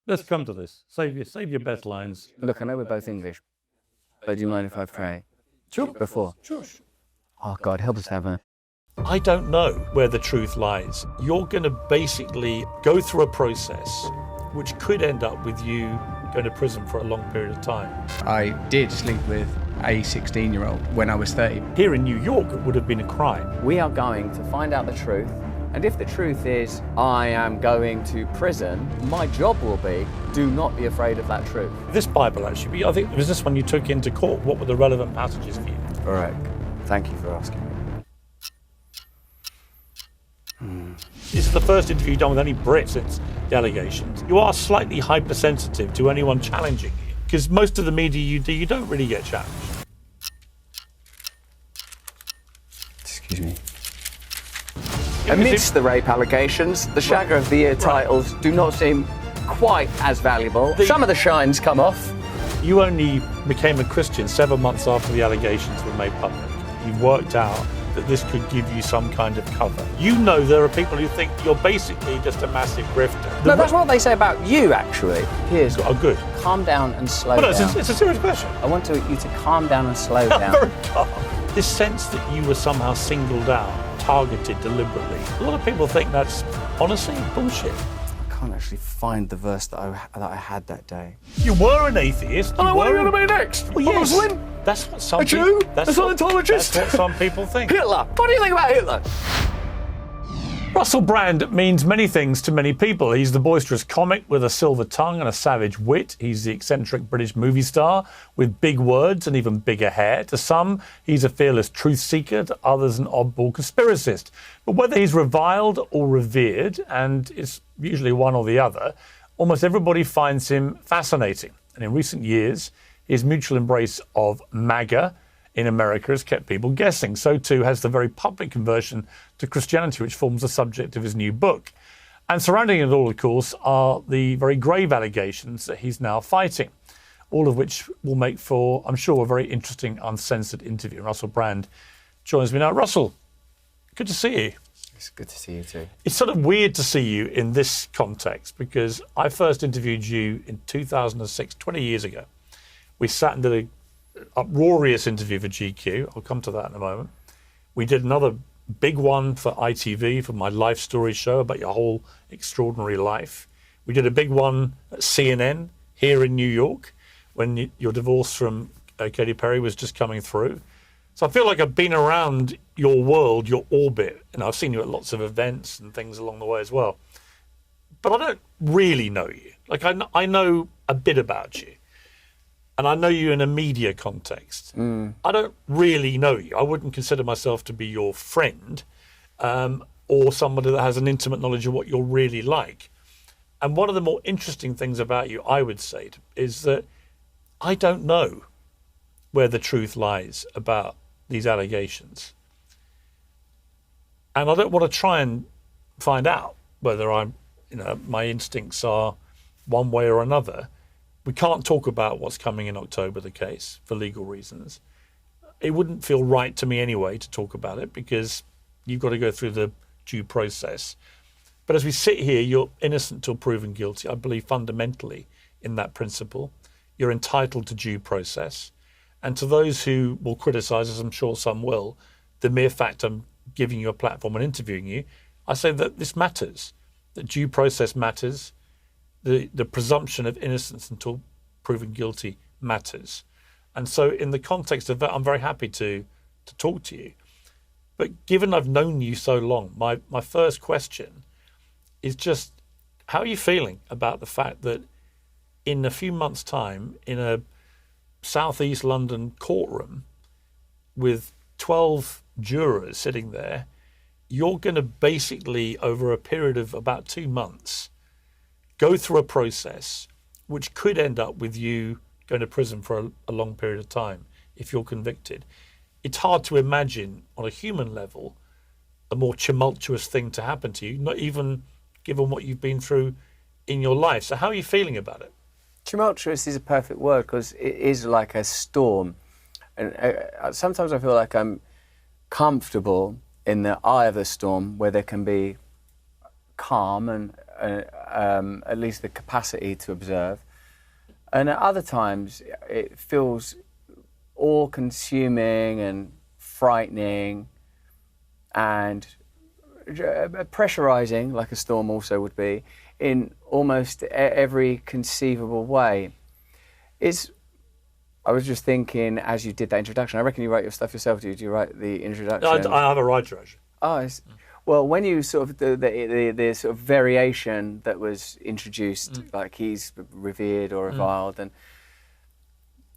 Let's come to this. Save your best lines. Look, I know we're both English, but do you mind if I pray? Sure. Before? Sure. Oh, God, help us have a... I don't know where the truth lies. You're going to basically go through a process which could end up with you going to prison for a long period of time. I did sleep with a 16-year-old when I was 30. Here in New York, it would have been a crime. We are going to find out the truth, and if the truth is I am going to prison, my job will be, do not be afraid of that truth. This Bible, actually, I think it was this one you took into court. What were the relevant passages for you? Correct. Thank you for asking me. This is the first interview you've done with any Brit since the allegations. You are slightly hypersensitive to anyone challenging you, because most of the media you do, you don't really get challenged. Excuse me. Amidst the rape allegations, the Shagger of the Year titles do not seem quite as valuable. Some of the shines come off. You only became a Christian 7 months after the allegations were made public. You've worked out that this could give you some kind of cover. You know there are people who think you're basically just a massive grifter. No, that's what they say about you, actually. Piers, oh, good. Calm down and slow Well, down. it's a serious question. I want you to calm down and slow down. Very calm. This sense that you were somehow singled out, targeted deliberately. A lot of people think that's honestly bullshit. I can't actually find the verse that I had that day. You were an atheist. And what are you going to be next? Well, a yes. Muslim? That's what some A Jew? people... A Scientologist? That's what some people think. Hitler? What do you think about Hitler? Russell Brand means many things to many people. He's the boisterous comic with a silver tongue and a savage wit. He's the eccentric British movie star with big words and even bigger hair. To some, he's a fearless truth seeker. To others, an oddball conspiracist. But whether he's reviled or revered, and it's usually one or the other, almost everybody finds him fascinating. And in recent years, his mutual embrace of MAGA in America has kept people guessing. So too has the very public conversion to Christianity, which forms the subject of his new book. And surrounding it all, of course, are the very grave allegations that he's now fighting, all of which will make for, I'm sure, a very interesting Uncensored interview. Russell Brand joins me now. Russell, good to see you. It's good to see you too. It's sort of weird to see you in this context because I first interviewed you in 2006, 20 years ago. We sat and did an uproarious interview for GQ. I'll come to that in a moment. We did another big one for ITV, for my life story show about your whole extraordinary life. We did a big one at CNN here in New York when your divorce from Katy Perry was just coming through. So I feel like I've been around your world, your orbit, and I've seen you at lots of events and things along the way as well. But I don't really know you. Like I know a bit about you. And I know you in a media context. I don't really know you. I wouldn't consider myself to be your friend or somebody that has an intimate knowledge of what you're really like. And one of the more interesting things about you, I would say, is that I don't know where the truth lies about these allegations. And I don't want to try and find out whether my instincts are one way or another. We can't talk about what's coming in October, the case, for legal reasons. It wouldn't feel right to me anyway to talk about it because you've got to go through the due process. But as we sit here, you're innocent till proven guilty. I believe fundamentally in that principle. You're entitled to due process. And to those who will criticise, as I'm sure some will, the mere fact I'm giving you a platform and interviewing you, I say that this matters, that due process matters. The presumption of innocence until proven guilty matters. And so in the context of that, I'm very happy to talk to you. But given I've known you so long, my first question is just, how are you feeling about the fact that in a few months' time, in a southeast London courtroom with 12 jurors sitting there, you're going to basically, over a period of about 2 months, go through a process which could end up with you going to prison for a long period of time if you're convicted. It's hard to imagine on a human level a more tumultuous thing to happen to you, not even given what you've been through in your life. So how are you feeling about it? Tumultuous is a perfect word because it is like a storm. And sometimes I feel like I'm comfortable in the eye of the storm where there can be calm and at least the capacity to observe. And at other times, it feels all-consuming and frightening and pressurizing, like a storm also would be, in almost every conceivable way. I was just thinking, as you did that introduction, I reckon you write your stuff yourself. Do you write the introduction? I have a writer, actually. Oh, well, when you sort of the sort of variation that was introduced, like he's revered or reviled, and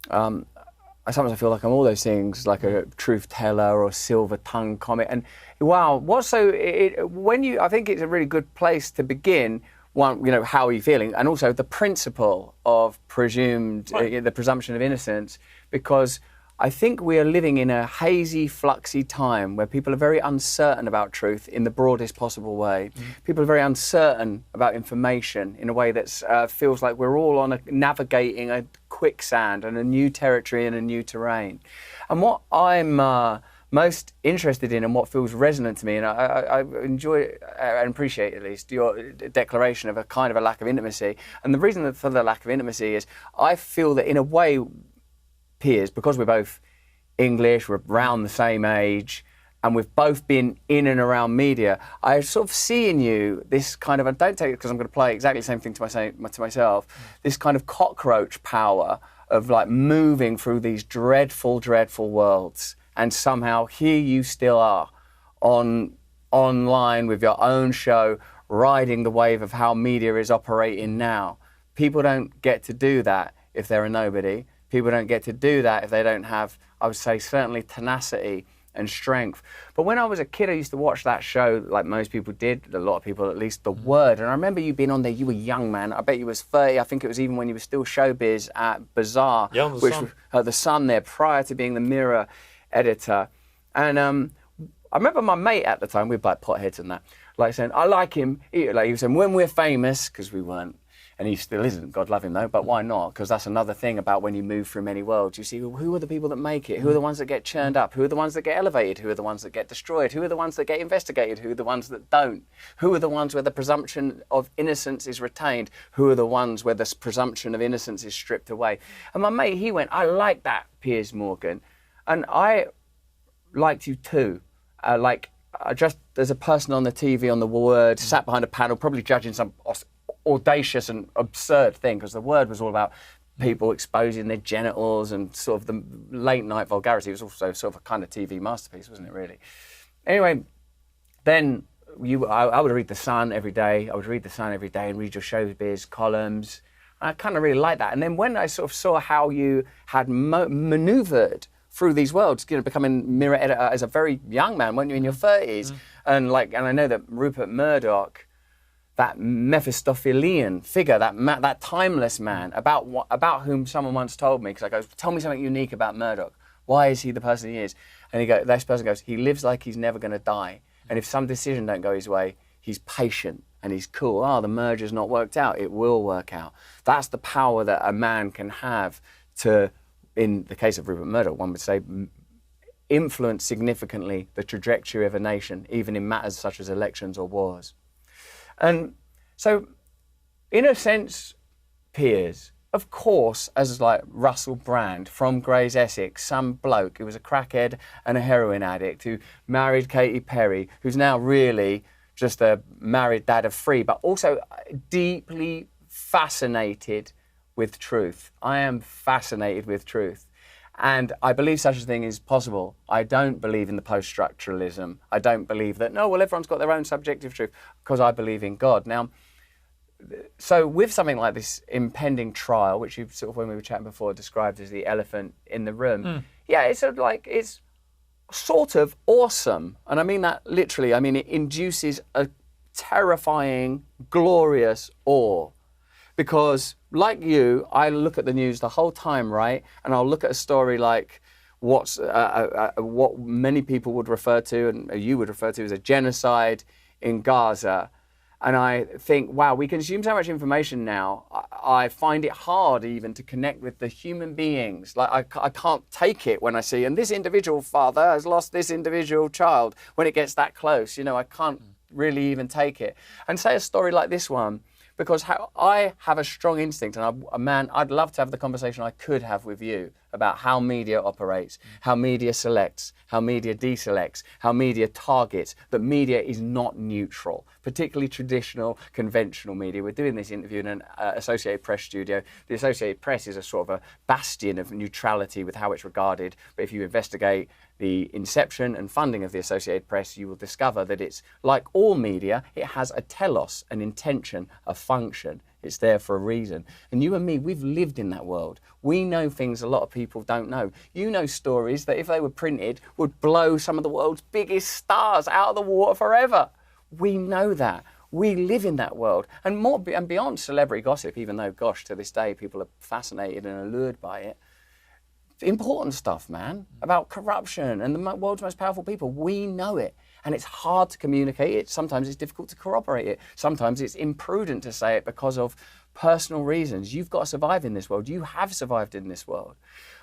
sometimes I feel like I'm all those things, like a truth teller or silver tongue comic. And wow, I think it's a really good place to begin. One, how are you feeling? And also the principle of the presumption of innocence, because I think we are living in a hazy, fluxy time where people are very uncertain about truth in the broadest possible way. People are very uncertain about information in a way that feels like we're all navigating a quicksand and a new territory and a new terrain. And what I'm most interested in and what feels resonant to me, and I enjoy and appreciate at least your declaration of a kind of a lack of intimacy. And the reason for the lack of intimacy is I feel that in a way, Piers, because we're both English, we're around the same age, and we've both been in and around media, I sort of see in you this kind of, and don't take it because I'm going to play exactly the same thing to myself, this kind of cockroach power of like moving through these dreadful, dreadful worlds. And somehow here you still are online with your own show, riding the wave of how media is operating now. People don't get to do that if they're a nobody. People don't get to do that if they don't have, I would say, certainly tenacity and strength. But when I was a kid, I used to watch that show like most people did, a lot of people at least, The Word. And I remember you being on there, you were young, man. I bet you was 30. I think it was even when you were still showbiz at Bazaar, which was The Sun there, prior to being the Mirror editor. And I remember my mate at the time, we were like potheads and that, like saying, I like him. He was saying, when we're famous, because we weren't, and he still isn't, God love him though, but why not? Because that's another thing about when you move through many worlds. You see, well, who are the people that make it? Who are the ones that get churned up? Who are the ones that get elevated? Who are the ones that get destroyed? Who are the ones that get investigated? Who are the ones that don't? Who are the ones where the presumption of innocence is retained? Who are the ones where the presumption of innocence is stripped away? And my mate, he went, I like that, Piers Morgan. And I liked you too. Just as a person on the TV, on The Word, sat behind a panel, probably judging some audacious and absurd thing, because The Word was all about people exposing their genitals and sort of the late night vulgarity. It was also sort of a kind of TV masterpiece, wasn't it, really? Anyway, then I would read The Sun every day. I would read The Sun every day and read your showbiz columns. I kind of really liked that. And then when I sort of saw how you had manoeuvred through these worlds, becoming Mirror editor as a very young man, weren't you, in your 30s? And I know that Rupert Murdoch, that Mephistophelian figure, that timeless man, about whom someone once told me, because I go, tell me something unique about Murdoch. Why is he the person he is? And this person goes, he lives like he's never going to die. And if some decision don't go his way, he's patient and he's cool. The merger's not worked out. It will work out. That's the power that a man can have to, in the case of Rupert Murdoch, one would say, influence significantly the trajectory of a nation, even in matters such as elections or wars. And so, in a sense, Piers, of course, as like Russell Brand from Grey's Essex, some bloke who was a crackhead and a heroin addict who married Katy Perry, who's now really just a married dad of 3, but also deeply fascinated with truth. I am fascinated with truth. And I believe such a thing is possible. I don't believe in the post-structuralism. I don't believe that, everyone's got their own subjective truth, because I believe in God. Now, so with something like this impending trial, which you sort of, when we were chatting before, described as the elephant in the room, it's sort of awesome. And I mean that literally. I mean, it induces a terrifying, glorious awe. Because, like you, I look at the news the whole time, right? And I'll look at a story like what many people would refer to, and you would refer to, as a genocide in Gaza. And I think, wow, we consume so much information now. I find it hard even to connect with the human beings. Like, I can't take it when I see, and this individual father has lost this individual child. When it gets that close, I can't really even take it. And say a story like this one, because I have a strong instinct, and I'd love to have the conversation I could have with you about how media operates, how media selects, how media deselects, how media targets, that media is not neutral, particularly traditional, conventional media. We're doing this interview in an Associated Press studio. The Associated Press is a sort of a bastion of neutrality with how it's regarded, but if you investigate the inception and funding of the Associated Press, you will discover that it's like all media, it has a telos, an intention, a function. It's there for a reason. And you and me, we've lived in that world. We know things a lot of people don't know. You know stories that if they were printed would blow some of the world's biggest stars out of the water forever. We know that. We live in that world. And beyond celebrity gossip, even though, gosh, to this day, people are fascinated and allured by it, important stuff, man, about corruption and the world's most powerful people. We know it, and it's hard to communicate it. Sometimes it's difficult to corroborate it. Sometimes it's imprudent to say it because of personal reasons. You've got to survive in this world. You have survived in this world.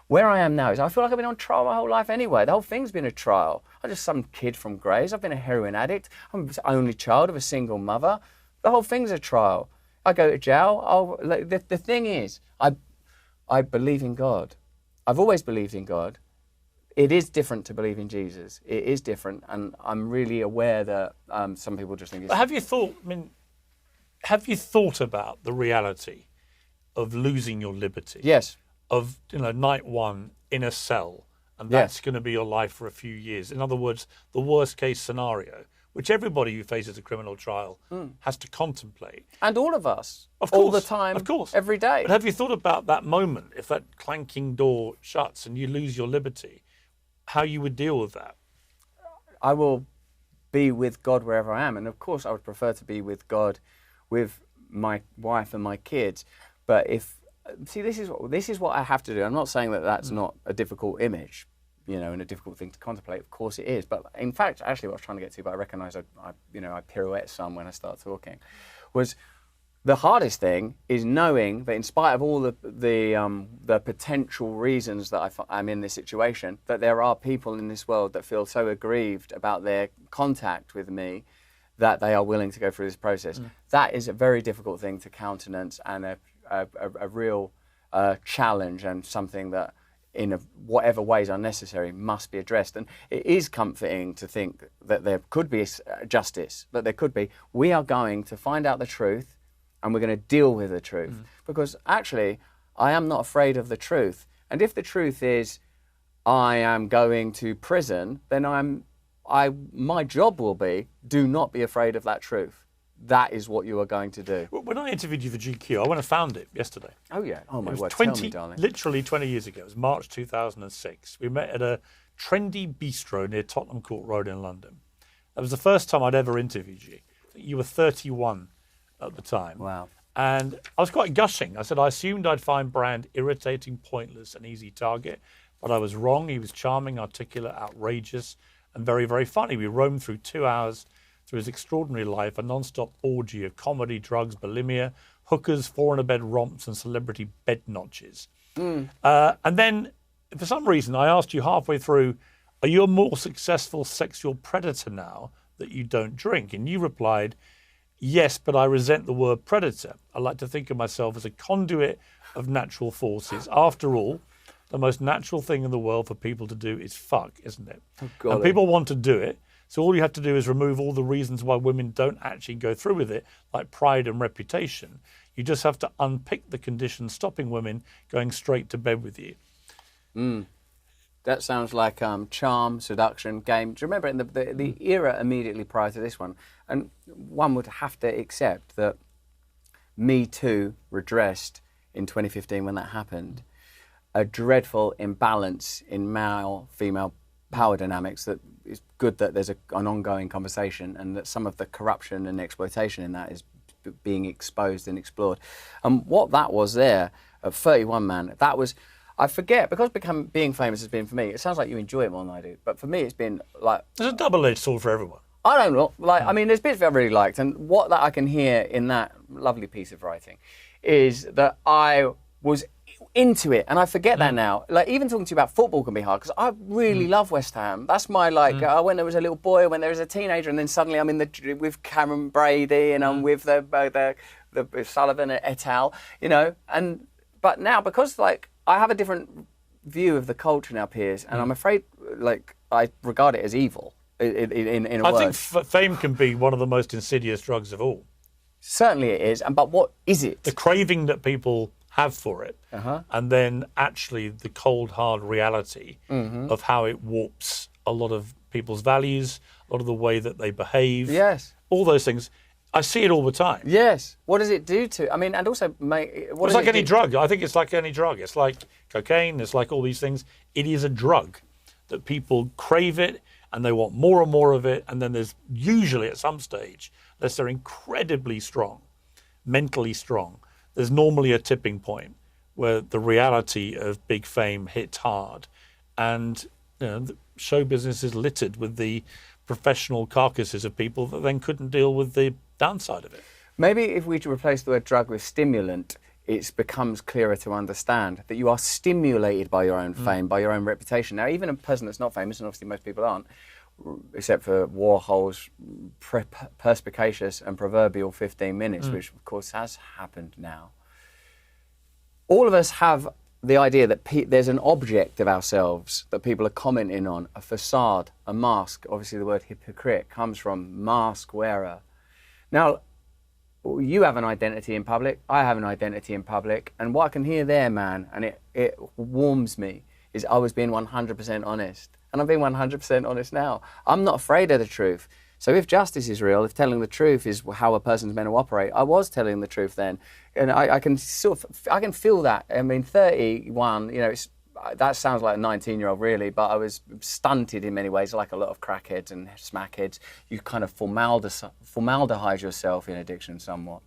Where I am now is I feel like I've been on trial my whole life anyway. The whole thing's been a trial. I'm just some kid from Grays. I've been a heroin addict. I'm the only child of a single mother. The whole thing's a trial. I go to jail. The thing is, I believe in God. I've always believed in God. It is different to believe in Jesus. It is different, and I'm really aware that some people just think it's... But have you thought about the reality of losing your liberty? Yes. Of, night one in a cell, and that's going to be your life for a few years. In other words, the worst case scenario, which everybody who faces a criminal trial has to contemplate. And all of us. Of course. All the time. Of course. Every day. But have you thought about that moment, if that clanking door shuts and you lose your liberty, how you would deal with that? I will be with God wherever I am. And of course, I would prefer to be with God with my wife and my kids. But this is what I have to do. I'm not saying that that's not a difficult image, and a difficult thing to contemplate. Of course it is. But in fact, actually what I was trying to get to, but I recognise I pirouette some when I start talking, was the hardest thing is knowing that in spite of all the potential reasons that I'm in this situation, that there are people in this world that feel so aggrieved about their contact with me that they are willing to go through this process. That is a very difficult thing to countenance, and a real challenge, and something that in whatever ways are necessary must be addressed. And it is comforting to think that there could be justice, that there could be. We are going to find out the truth, and we're going to deal with the truth. Because actually, I am not afraid of the truth. And if the truth is I am going to prison, then my job will be, do not be afraid of that truth. That is what you are going to do. When I interviewed you for GQ, I went and found it yesterday. Oh, yeah. Oh, my word. 20, tell me, darling. Literally 20 years ago. It was March 2006. We met at a trendy bistro near Tottenham Court Road in London. That was the first time I'd ever interviewed you. You were 31 at the time. Wow. And I was quite gushing. I said, I assumed I'd find Brand irritating, pointless, and easy target. But I was wrong. He was charming, articulate, outrageous, and very, very funny. We roamed through 2 hours through his extraordinary life, a non-stop orgy of comedy, drugs, bulimia, hookers, four-in-a-bed romps, and celebrity bed notches. And then, for some reason, I asked you halfway through, are you a more successful sexual predator now that you don't drink? And you replied, yes, but I resent the word predator. I like to think of myself as a conduit of natural forces. After all, the most natural thing in the world for people to do is fuck, isn't it? Oh, and people want to do it. So all you have to do is remove all the reasons why women don't actually go through with it, like pride and reputation. You just have to unpick the conditions stopping women going straight to bed with you. That sounds like charm, seduction, game. Do you remember in the era immediately prior to this one? And one would have to accept that Me Too redressed in 2015 when that happened. A dreadful imbalance in male-female power dynamics that is good that there's an ongoing conversation, and that some of the corruption and exploitation in that is being exposed and explored. And what that was there at 31, man, that was, I forget, because being famous has been for me, it sounds like you enjoy it more than I do, but for me it's been like... There's a double-edged sword for everyone. I don't know, I mean, there's bits that I really liked, and what that I can hear in that lovely piece of writing is that I was into it, and I forget that now. Like, even talking to you about football can be hard, because I really love West Ham. That's my, like, when there was a little boy, when there was a teenager, and then suddenly I'm with Cameron Brady, and I'm with the Sullivan et al., you know. But now, because, like, I have a different view of the culture now, Piers, and I'm afraid, like, I regard it as evil, in a word. I think fame can be one of the most insidious drugs of all. Certainly it is, but what is it? The craving that people have for it, and then actually the cold, hard reality of how it warps a lot of people's values, a lot of the way that they behave. Yes. All those things. I see it all the time. Yes. What does it do to... I mean, and also... It's like any drug. I think it's like any drug. It's like cocaine. It's like all these things. It is a drug that people crave it, and they want more and more of it, and then there's usually at some stage, unless they're incredibly strong, mentally strong, there's normally a tipping point where the reality of big fame hits hard, and the show business is littered with the professional carcasses of people that then couldn't deal with the downside of it. Maybe if we replace the word drug with stimulant, it becomes clearer to understand that you are stimulated by your own fame, by your own reputation. Now, even a person that's not famous, and obviously most people aren't, except for Warhol's perspicacious and proverbial 15 minutes, which of course has happened now. All of us have the idea that there's an object of ourselves that people are commenting on, a facade, a mask. Obviously the word hypocrite comes from mask wearer. Now, you have an identity in public, I have an identity in public, and what I can hear there, man, and it warms me, is I was being 100% honest. And I'm being 100% honest now. I'm not afraid of the truth. So if justice is real, if telling the truth is how a person's meant to operate, I was telling the truth then. And I can I can feel that. I mean, 31, you know, that sounds like a 19-year-old really, but I was stunted in many ways, like a lot of crackheads and smackheads. You kind of formaldehyde yourself in addiction somewhat.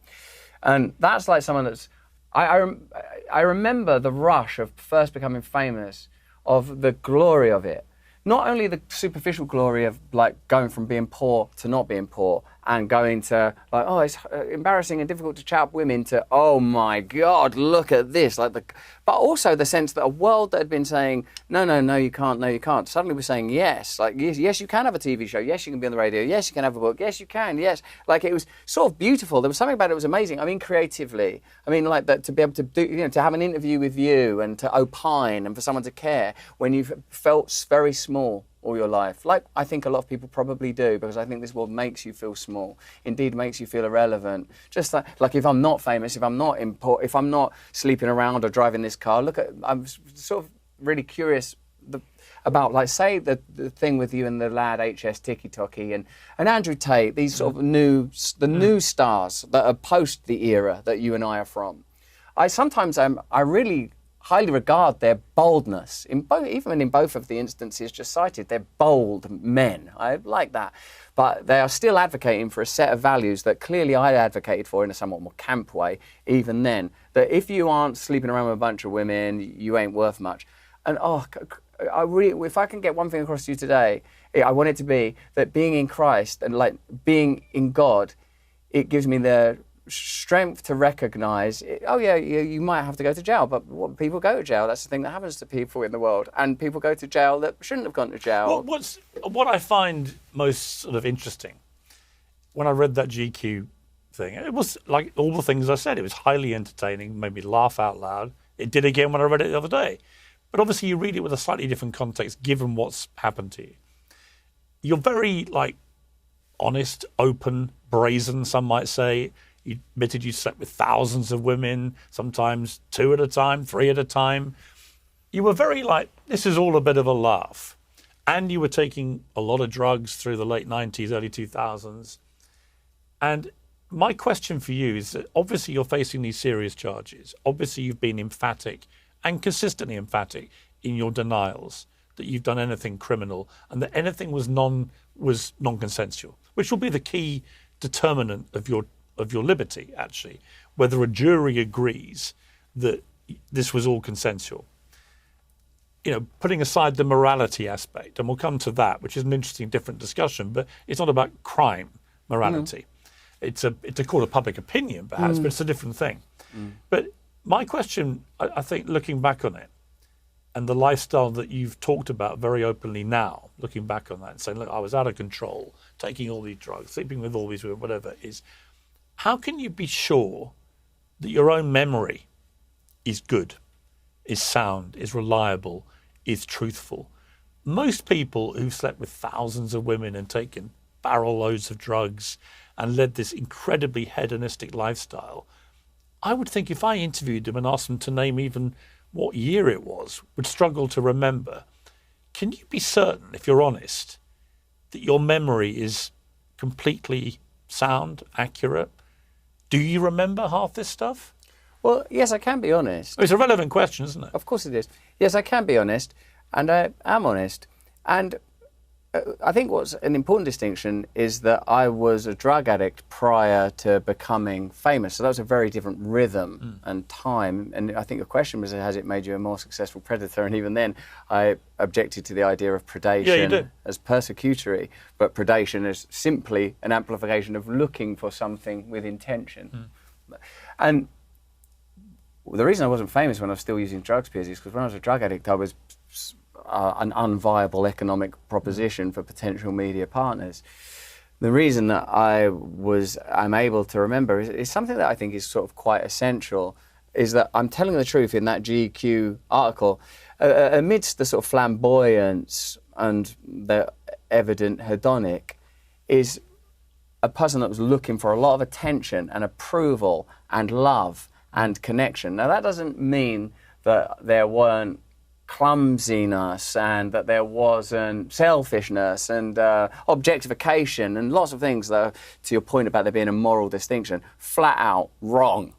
And that's like someone that's... I remember the rush of first becoming famous, of the glory of it. Not only the superficial glory of like going from being poor to not being poor, and going to like, oh, it's embarrassing and difficult to chat up women, to, oh my God, look at this. But also the sense that a world that had been saying, no, you can't, suddenly was saying yes. Like, yes, you can have a TV show. Yes, you can be on the radio. Yes, you can have a book. Yes, you can. Yes. Like, it was sort of beautiful. There was something about it that was amazing. I mean, creatively. I mean, like that, to be able to do, you know, to have an interview with you and to opine and for someone to care when you've felt very small all your life, like I think a lot of people probably do, because I think this world makes you feel small, indeed makes you feel irrelevant. Just like if I'm not famous, if I'm not sleeping around or driving this car, I'm sort of really curious about, like, say the thing with you and the lad HS Tiki Toki and Andrew Tate, these sort of new stars that are post the era that you and I are from. I really highly regard their boldness, even in both of the instances just cited. They're bold men. I like that. But they are still advocating for a set of values that clearly I advocated for in a somewhat more camp way, even then. That if you aren't sleeping around with a bunch of women, you ain't worth much. And if I can get one thing across to you today, I want it to be that being in Christ and like being in God, it gives me the strength to recognise, you might have to go to jail, but people go to jail. That's the thing that happens to people in the world, and people go to jail that shouldn't have gone to jail. What I find most sort of interesting when I read that GQ thing, it was like all the things I said. It was highly entertaining, made me laugh out loud. It did again when I read it the other day. But obviously you read it with a slightly different context given what's happened to you. You're very like honest, open, brazen, some might say. You admitted you slept with thousands of women, sometimes 2 at a time, 3 at a time. You were very like, this is all a bit of a laugh. And you were taking a lot of drugs through the late 90s, early 2000s. And my question for you is that obviously you're facing these serious charges. Obviously you've been emphatic and consistently emphatic in your denials that you've done anything criminal and that anything was non-consensual, which will be the key determinant of your liberty, actually, whether a jury agrees that this was all consensual. You know, putting aside the morality aspect, and we'll come to that, which is an interesting, different discussion, but it's not about crime morality. It's a court of public opinion, perhaps, but it's a different thing. But My question, I think, looking back on it, and the lifestyle that you've talked about very openly now, looking back on that and saying, look, I was out of control, taking all these drugs, sleeping with all these women, whatever, is how can you be sure that your own memory is good, is sound, is reliable, is truthful? Most people who've slept with thousands of women and taken barrel loads of drugs and led this incredibly hedonistic lifestyle, I would think if I interviewed them and asked them to name even what year it was, would struggle to remember. Can you be certain, if you're honest, that your memory is completely sound, accurate? Do you remember half this stuff? Well, yes, I can be honest. It's a relevant question, isn't it? Of course it is. Yes, I can be honest, and I am honest. And I think what's an important distinction is that I was a drug addict prior to becoming famous. So that was a very different rhythm and time. And I think the question was, has it made you a more successful predator? And even then, I objected to the idea of predation as persecutory, but predation is simply an amplification of looking for something with intention. And the reason I wasn't famous when I was still using drugs, Piers, is because when I was a drug addict, I was an unviable economic proposition for potential media partners. The reason that I'm able to remember is something that I think is sort of quite essential, is that I'm telling the truth in that GQ article, amidst the sort of flamboyance and the evident hedonic, is a person that was looking for a lot of attention and approval and love and connection. Now that doesn't mean that there weren't clumsiness and that there wasn't selfishness and objectification and lots of things that, to your point about there being a moral distinction, flat out wrong.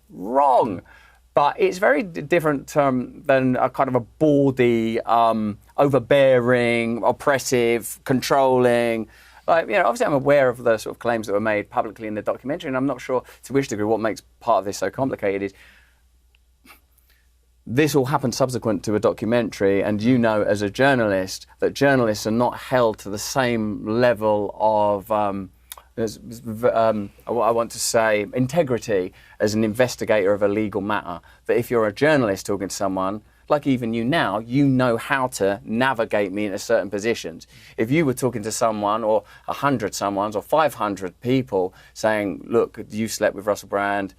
But it's very different than a kind of a bawdy, overbearing, oppressive, controlling. Like, you know, obviously I'm aware of the sort of claims that were made publicly in the documentary, and I'm not sure to which degree what makes part of this so complicated is this all happened subsequent to a documentary, and you know as a journalist that journalists are not held to the same level of, I want to say, integrity as an investigator of a legal matter. That if you're a journalist talking to someone, like even you now, you know how to navigate me into certain positions. If you were talking to someone, or 100 someones, or 500 people saying, look, you slept with Russell Brand,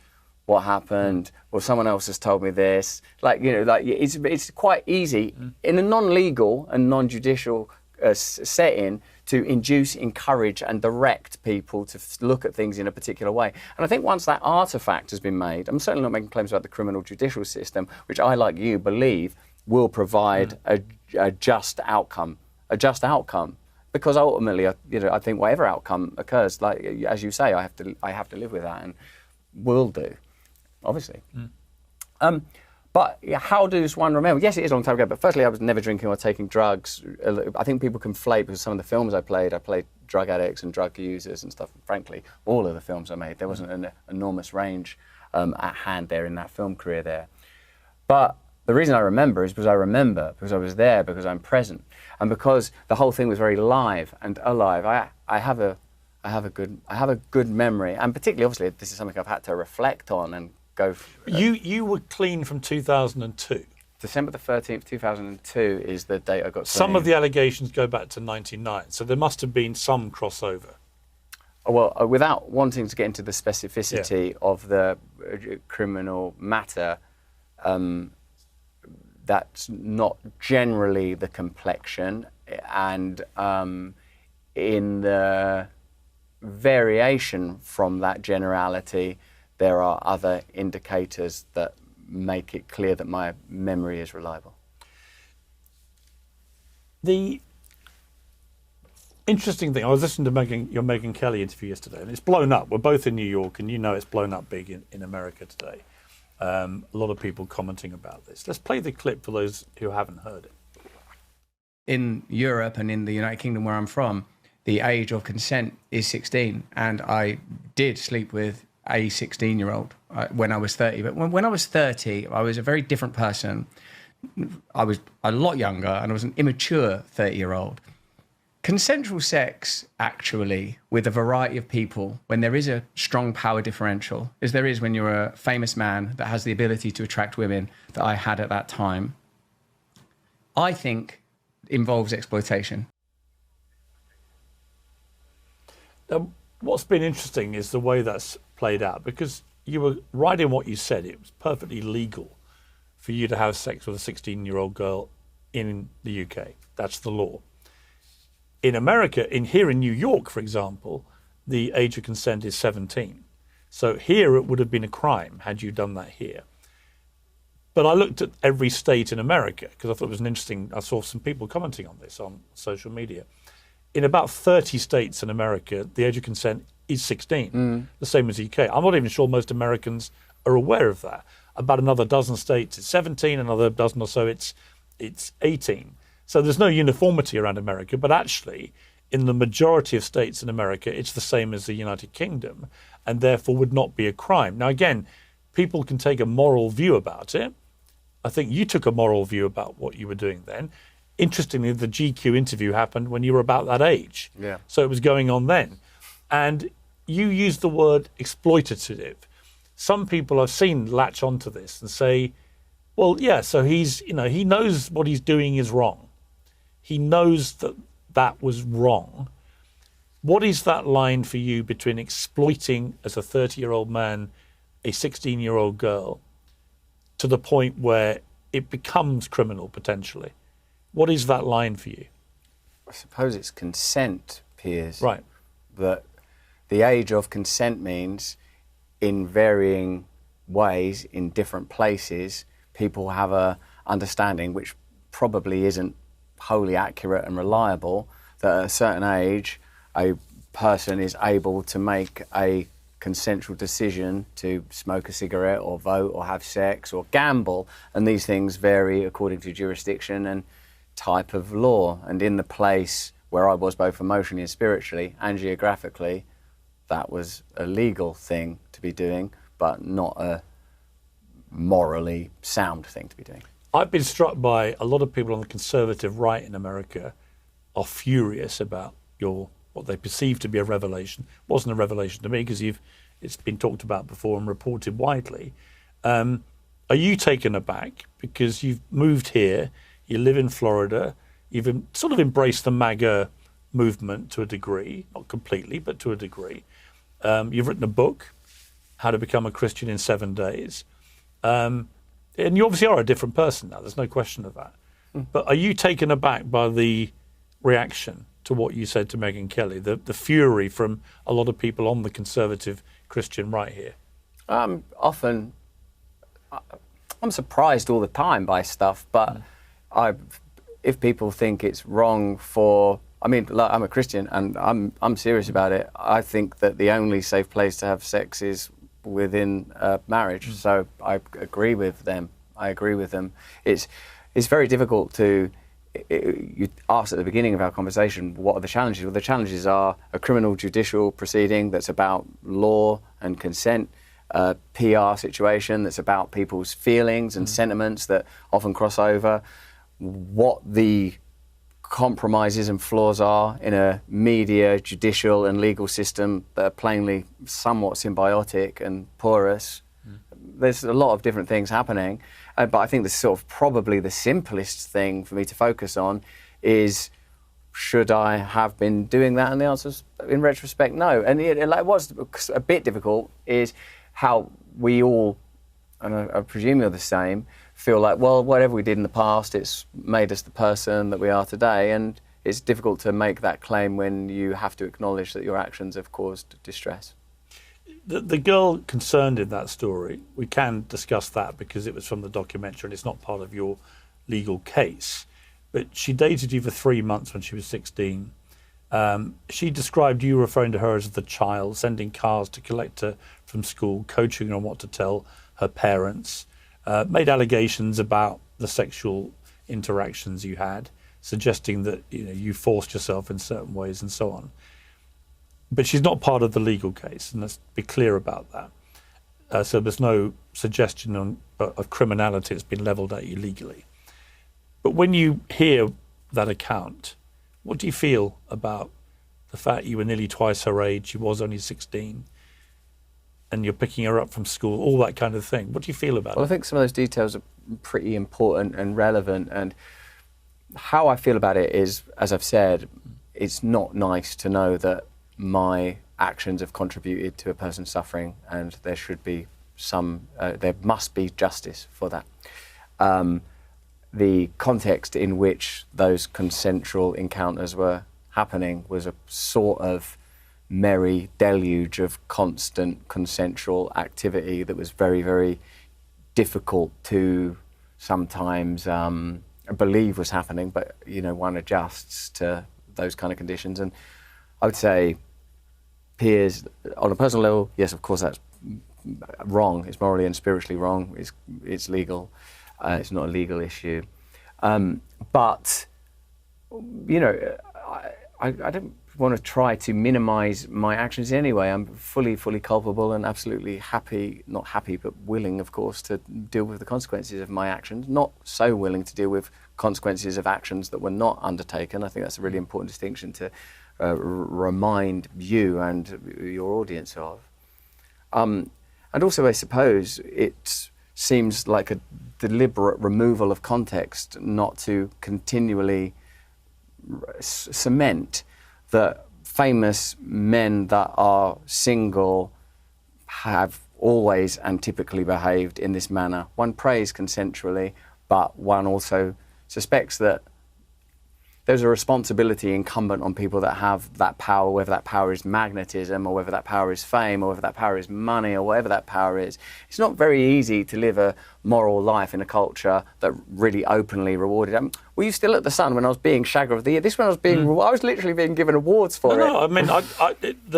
what happened? Well, someone else has told me this. Like, you know, like it's quite easy in a non-legal and non-judicial setting to induce, encourage, and direct people to look at things in a particular way. And I think once that artifact has been made, I'm certainly not making claims about the criminal judicial system, which I, like you, believe will provide a just outcome. Because ultimately, I think whatever outcome occurs, like as you say, I have to live with that, and will do. Obviously. But how does one remember? Yes, it is a long time ago, but firstly, I was never drinking or taking drugs. I think people conflate, because some of the films I played drug addicts and drug users and stuff. Frankly, all of the films I made, there wasn't an enormous range at hand there in that film career there. But the reason I remember is because I was there, because I'm present, and because the whole thing was very live and alive. I have a good memory, and particularly, obviously, this is something I've had to reflect on and go. You were clean from 2002. December the 13th, 2002 is the date I got. Some of the allegations go back to 99, so there must have been some crossover. Well, without wanting to get into the specificity of the criminal matter, that's not generally the complexion, and in the variation from that generality, there are other indicators that make it clear that my memory is reliable. The interesting thing, I was listening to your Megyn Kelly interview yesterday, and it's blown up. We're both in New York, and you know it's blown up big in America today. A lot of people commenting about this. Let's play the clip for those who haven't heard it. In Europe and in the United Kingdom, where I'm from, the age of consent is 16, and I did sleep with a 16-year-old when I was 30. But when I was 30, I was a very different person. I was a lot younger, and I was an immature 30-year-old. Consensual sex, actually, with a variety of people, when there is a strong power differential, as there is when you're a famous man that has the ability to attract women that I had at that time, I think involves exploitation. What's been interesting is the way that's played out, because you were right in what you said. It was perfectly legal for you to have sex with a 16-year-old girl in the UK. That's the law. In America, here in New York, for example, the age of consent is 17. So here it would have been a crime had you done that here. But I looked at every state in America because I thought it was I saw some people commenting on this on social media. In about 30 states in America, the age of consent is 16, the same as the UK. I'm not even sure most Americans are aware of that. About another dozen states, it's 17, another dozen or so, it's 18. So there's no uniformity around America, but actually in the majority of states in America, it's the same as the United Kingdom and therefore would not be a crime. Now, again, people can take a moral view about it. I think you took a moral view about what you were doing then. Interestingly, the GQ interview happened when you were about that age. Yeah. So it was going on then. And you used the word exploitative. Some people I've seen latch onto this and say, well, yeah, so he knows what he's doing is wrong. He knows that was wrong. What is that line for you between exploiting as a 30-year-old man a 16-year-old girl to the point where it becomes criminal potentially? What is that line for you? I suppose it's consent, Piers. Right. That the age of consent means in varying ways, in different places, people have a understanding which probably isn't wholly accurate and reliable, that at a certain age a person is able to make a consensual decision to smoke a cigarette or vote or have sex or gamble, and these things vary according to jurisdiction and type of law. And in the place where I was both emotionally and spiritually and geographically, that was a legal thing to be doing, but not a morally sound thing to be doing. I've been struck by a lot of people on the conservative right in America are furious about what they perceive to be a revelation. It wasn't a revelation to me because it's been talked about before and reported widely. Are you taken aback because you've moved here, you live in Florida, you've sort of embraced the MAGA movement to a degree, not completely, but to a degree. You've written a book, How to Become a Christian in 7 Days. And you obviously are a different person now, there's no question of that. But are you taken aback by the reaction to what you said to Megyn Kelly, the fury from a lot of people on the conservative Christian right here? I'm surprised all the time by stuff, but if people think it's wrong I'm a Christian and I'm serious about it. I think that the only safe place to have sex is within marriage. So I agree with them. It's very difficult to. You asked at the beginning of our conversation, what are the challenges? Well, the challenges are a criminal judicial proceeding that's about law and consent, a PR situation that's about people's feelings and sentiments that often cross over, what the compromises and flaws are in a media, judicial and legal system that are plainly somewhat symbiotic and porous. There's a lot of different things happening, but I think probably the simplest thing for me to focus on is, should I have been doing that? And the answer is, in retrospect, no. And what's a bit difficult is how we all, and I presume you're the same, feel like, well, whatever we did in the past, it's made us the person that we are today. And it's difficult to make that claim when you have to acknowledge that your actions have caused distress. The girl concerned in that story, we can discuss that because it was from the documentary and it's not part of your legal case. But she dated you for 3 months when she was 16. She described you referring to her as the child, sending cars to collect her from school, coaching her on what to tell her parents, made allegations about the sexual interactions you had, suggesting that you forced yourself in certain ways and so on. But she's not part of the legal case, and let's be clear about that. So there's no suggestion of criminality that's been levelled at you legally. But when you hear that account, What do you feel about the fact you were nearly twice her age, she was only 16, and you're picking her up from school, all that kind of thing? What do you feel about Well, it? I think some of those details are pretty important and relevant. And how I feel about it is, as I've said, it's not nice to know that my actions have contributed to a person suffering, and there should be there must be justice for that. The context in which those consensual encounters were happening was a sort of merry deluge of constant consensual activity that was very, very difficult to sometimes believe was happening, but one adjusts to those kind of conditions. And I would say Piers, on a personal level, yes, of course that's wrong. It's morally and spiritually wrong. It's legal. It's not a legal issue. But I don't want to try to minimize my actions in any way. I'm fully culpable and absolutely happy, not happy, but willing, of course, to deal with the consequences of my actions. Not so willing to deal with consequences of actions that were not undertaken. I think that's a really important distinction to remind you and your audience of. And also, I suppose, it seems like a deliberate removal of context not to continually cement that famous men that are single have always and typically behaved in this manner. One prays consensually, but one also suspects that there's a responsibility incumbent on people that have that power, whether that power is magnetism or whether that power is fame or whether that power is money or whatever that power is. It's not very easy to live a moral life in a culture that really openly rewarded. Were you still at the Sun when I was being Shagger of the Year? This one I was literally being given awards for it. No, I mean,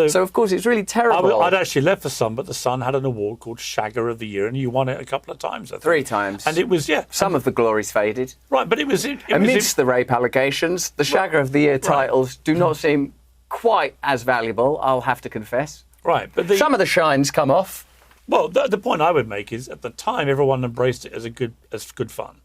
so of course it's really terrible. I'd actually left the Sun, but the Sun had an award called Shagger of the Year, and you won it a couple of times, I think. 3 times. And it was, Some of the glory's faded. Right, but it was amidst the rape allegations, the Shagger of the Year titles do not seem quite as valuable, I'll have to confess. Right, but some of the shine's come off. Well, the point I would make is, at the time, everyone embraced it as good fun.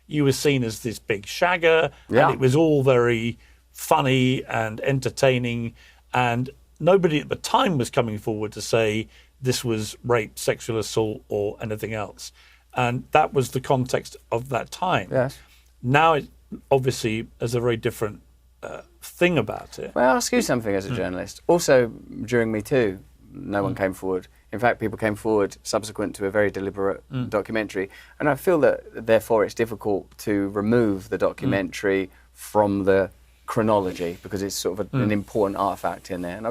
You were seen as this big shagger, and it was all very funny and entertaining, and nobody at the time was coming forward to say this was rape, sexual assault, or anything else. And that was the context of that time. Yes. Now, it obviously has a very different thing about it. Well, I'll ask you something as a journalist. Also, during Me Too, no one came forward. In fact, people came forward subsequent to a very deliberate documentary. And I feel that, therefore, it's difficult to remove the documentary from the chronology because it's sort of an important artifact in there. And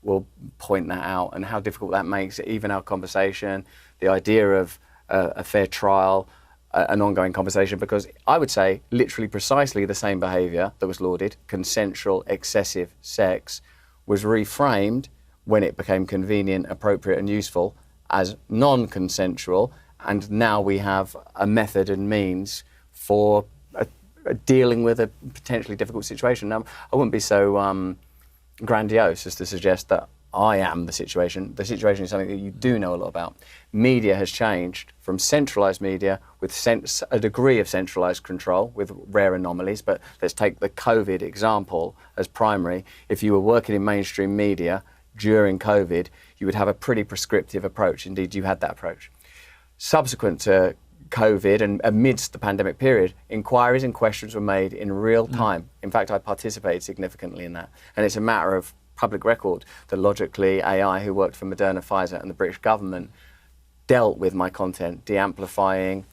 will point that out and how difficult that makes it, even our conversation, the idea of a fair trial, an ongoing conversation, because I would say literally precisely the same behaviour that was lauded, consensual, excessive sex, was reframed when it became convenient, appropriate and useful as non-consensual, and now we have a method and means for dealing with a potentially difficult situation. Now, I wouldn't be so grandiose as to suggest that I am the situation. The situation is something that you do know a lot about. Media has changed from centralised media with a degree of centralised control with rare anomalies, but let's take the COVID example as primary. If you were working in mainstream media during COVID, you would have a pretty prescriptive approach. Indeed, you had that approach. Subsequent to COVID and amidst the pandemic period, inquiries and questions were made in real time. In fact, I participated significantly in that. And it's a matter of public record that logically AI, who worked for Moderna, Pfizer and the British government, dealt with my content, de-amplifying,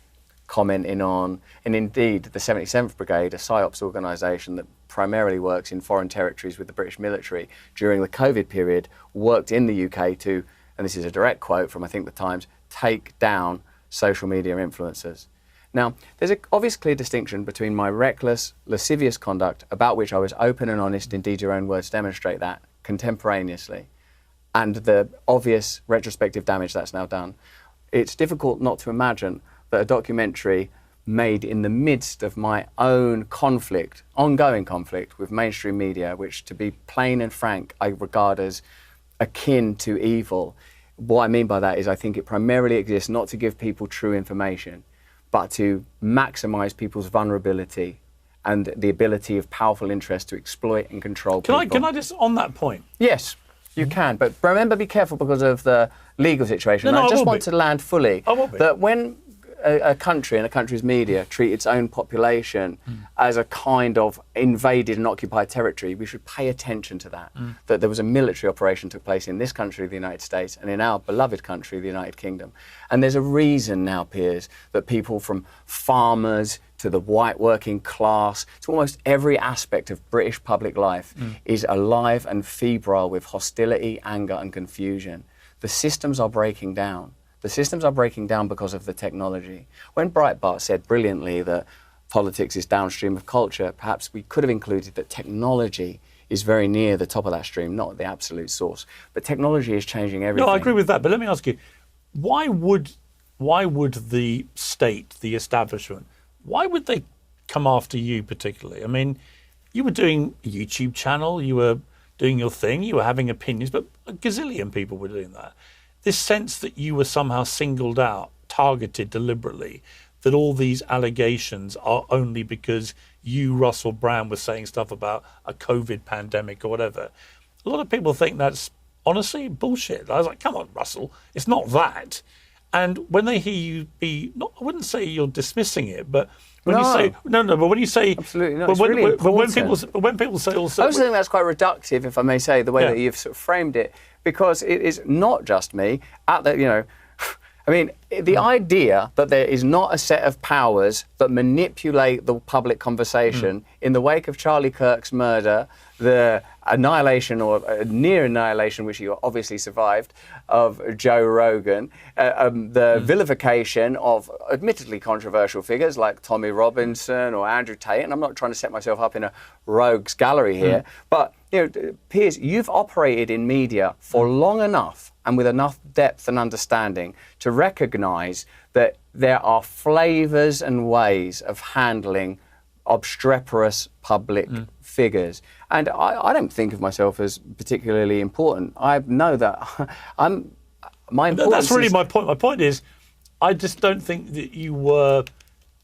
commenting on, and indeed the 77th Brigade, a PSYOPs organisation that primarily works in foreign territories with the British military, during the COVID period worked in the UK to, and this is a direct quote from I think the Times, take down social media influencers. Now, there's an obvious clear distinction between my reckless, lascivious conduct, about which I was open and honest, indeed your own words demonstrate that, contemporaneously, and the obvious retrospective damage that's now done. It's difficult not to imagine that a documentary made in the midst of my own conflict, ongoing conflict with mainstream media, which, to be plain and frank, I regard as akin to evil. What I mean by that is I think it primarily exists not to give people true information, but to maximize people's vulnerability and the ability of powerful interests to exploit and control people. Can I just, on that point? Yes, you can. But remember, be careful because of the legal situation. No, I just want be. to land fully I will be. that when a country and a country's media treat its own population as a kind of invaded and occupied territory, we should pay attention to that. That there was a military operation took place in this country, the United States, and in our beloved country, the United Kingdom. And there's a reason now, Piers, that people from farmers to the white working class, to almost every aspect of British public life is alive and febrile with hostility, anger and confusion. The systems are breaking down. The systems are breaking down because of the technology. When Breitbart said brilliantly that politics is downstream of culture, perhaps we could have included that technology is very near the top of that stream, not the absolute source. But technology is changing everything. No, I agree with that. But let me ask you, why would the state, the establishment, why would they come after you particularly? I mean, you were doing a YouTube channel, you were doing your thing, you were having opinions, but a gazillion people were doing that. This sense that you were somehow singled out, targeted deliberately, that all these allegations are only because you, Russell Brand, were saying stuff about a COVID pandemic or whatever. A lot of people think that's honestly bullshit. I was like, come on, Russell, it's not that. And when they hear you I wouldn't say you're dismissing it, but when you say, but when you say, absolutely not, it's really important. when people say also, I also think that's quite reductive, if I may say, the way that you've sort of framed it, because it is not just me. I mean, the idea that there is not a set of powers that manipulate the public conversation in the wake of Charlie Kirk's murder, the annihilation or near annihilation, which he obviously survived, of Joe Rogan, the vilification of admittedly controversial figures like Tommy Robinson or Andrew Tate, and I'm not trying to set myself up in a rogues gallery here, but Piers, you've operated in media for long enough and with enough depth and understanding to recognise that there are flavours and ways of handling obstreperous public figures. And I don't think of myself as particularly important. I know that my importance. That's really my point. My point is, I just don't think that you were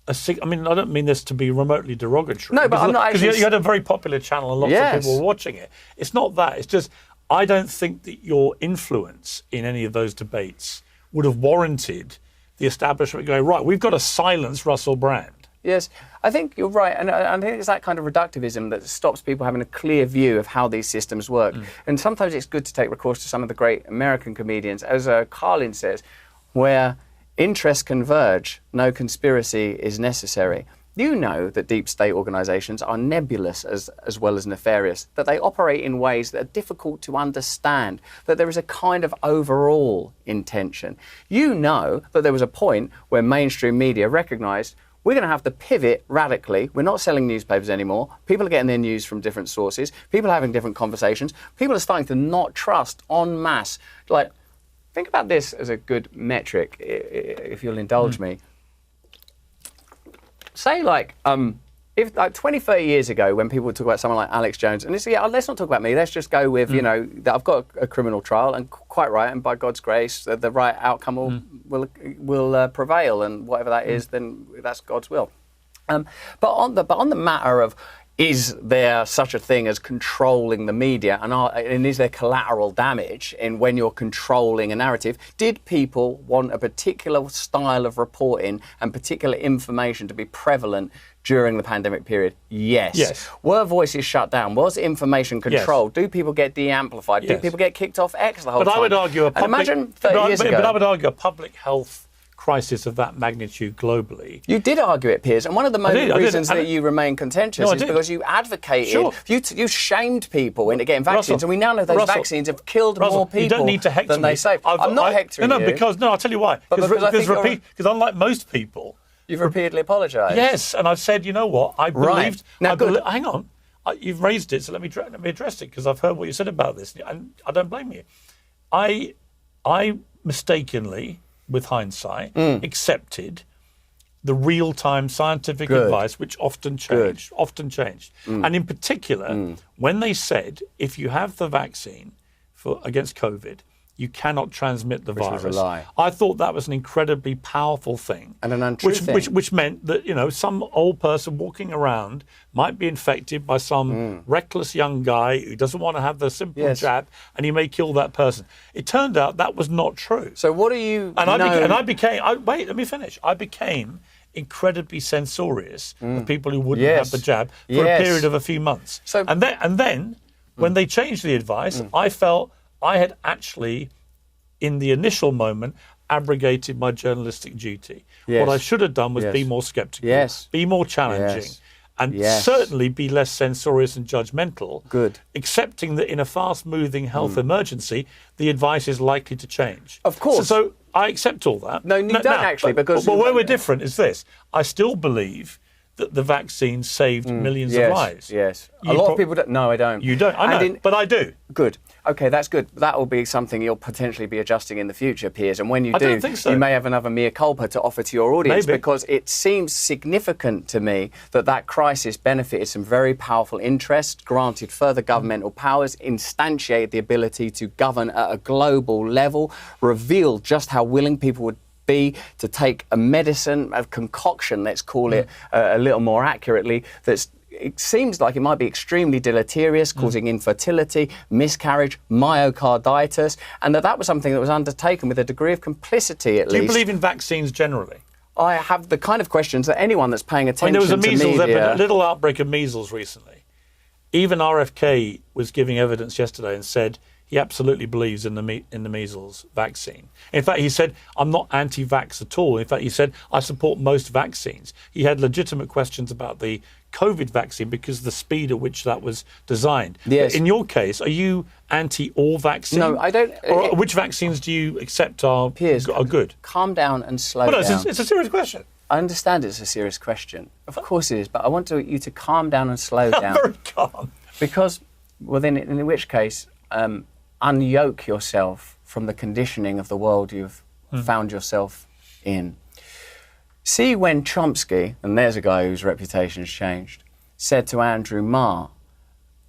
I mean, I don't mean this to be remotely derogatory. No, but I'm not actually. Because you had a very popular channel and lots of people were watching it. It's not that. It's just, I don't think that your influence in any of those debates would have warranted the establishment going, right, we've got to silence Russell Brand. Yes, I think you're right. And I think it's that kind of reductivism that stops people having a clear view of how these systems work. And sometimes it's good to take recourse to some of the great American comedians, as Carlin says, where interests converge, no conspiracy is necessary. You know that deep state organisations are nebulous as well as nefarious, that they operate in ways that are difficult to understand, that there is a kind of overall intention. You know that there was a point where mainstream media recognised we're going to have to pivot radically. We're not selling newspapers anymore. People are getting their news from different sources. People are having different conversations. People are starting to not trust en masse. Like, think about this as a good metric, if you'll indulge me. Say, like, if 20, 30 years ago, when people would talk about someone like Alex Jones, and it's, let's not talk about me, let's just go with, that I've got a criminal trial, and quite right, and by God's grace, the right outcome will prevail, and whatever that is, then that's God's will. But on the matter of, is there such a thing as controlling the media, and is there collateral damage in when you're controlling a narrative? Did people want a particular style of reporting and particular information to be prevalent during the pandemic period? Yes. Were voices shut down? Was information controlled? Yes. Do people get de-amplified? Do people get kicked off X the whole time? But I would argue imagine 30 years ago. But I would argue a public health crisis of that magnitude globally. You did argue it, Piers, and one of the main reasons that you remain contentious is because you advocated, you shamed people into getting vaccines, and we now know those vaccines have killed more people you don't need to hector than they saved. I'm not hectoring you. I'll tell you why. Because unlike most people, you've repeatedly apologised. Yes, and I've said, you know what, I believed. Now, hang on, you've raised it, so let me address it, because I've heard what you said about this, and I don't blame you. I mistakenly, with hindsight, accepted the real-time scientific advice, which often changed. And in particular, when they said, if you have the vaccine against COVID, you cannot transmit the virus. was a lie. I thought that was an incredibly powerful thing. And an untrue thing. Which meant that, some old person walking around might be infected by some reckless young guy who doesn't want to have the simple jab, and he may kill that person. It turned out that was not true. So what do you wait, let me finish. I became incredibly censorious of people who wouldn't have the jab for a period of a few months. And then when they changed the advice, I felt I had actually, in the initial moment, abrogated my journalistic duty. What I should have done was be more sceptical, be more challenging, and certainly be less censorious and judgmental, accepting that in a fast-moving health emergency, the advice is likely to change. Of course. So I accept all that. No, you don't actually, because... But where we're different is this. I still believe that the vaccine saved millions of lives. Yes. A lot of people don't. No, I don't. You don't. I know, but I do. Good. Okay, that's good. That will be something you'll potentially be adjusting in the future, Piers. And when you do, don't think so. You may have another mea culpa to offer to your audience. Maybe. Because it seems significant to me that crisis benefited some very powerful interests, granted further governmental powers, instantiated the ability to govern at a global level, revealed just how willing people would be to take a medicine, a concoction, let's call it a little more accurately, it seems like it might be extremely deleterious, causing infertility, miscarriage, myocarditis, and that was something that was undertaken with a degree of complicity, at least. Do you believe in vaccines generally? I have the kind of questions that anyone that's paying attention there was a little outbreak of measles recently. Even RFK was giving evidence yesterday and said he absolutely believes in the measles vaccine. In fact, he said, I'm not anti-vax at all. In fact, he said, I support most vaccines. He had legitimate questions about the COVID vaccine because of the speed at which that was designed. Yes. But in your case, are you anti all vaccine? No, I don't. Or which vaccines do you accept are good? Calm down and slow down. It's a serious question. I understand it's a serious question. Of course it is, but I want you to calm down and slow down. I'm very calm. Because, well, then, in which case, unyoke yourself from the conditioning of the world you've found yourself in. See, when Chomsky, and there's a guy whose reputation has changed, said to Andrew Marr,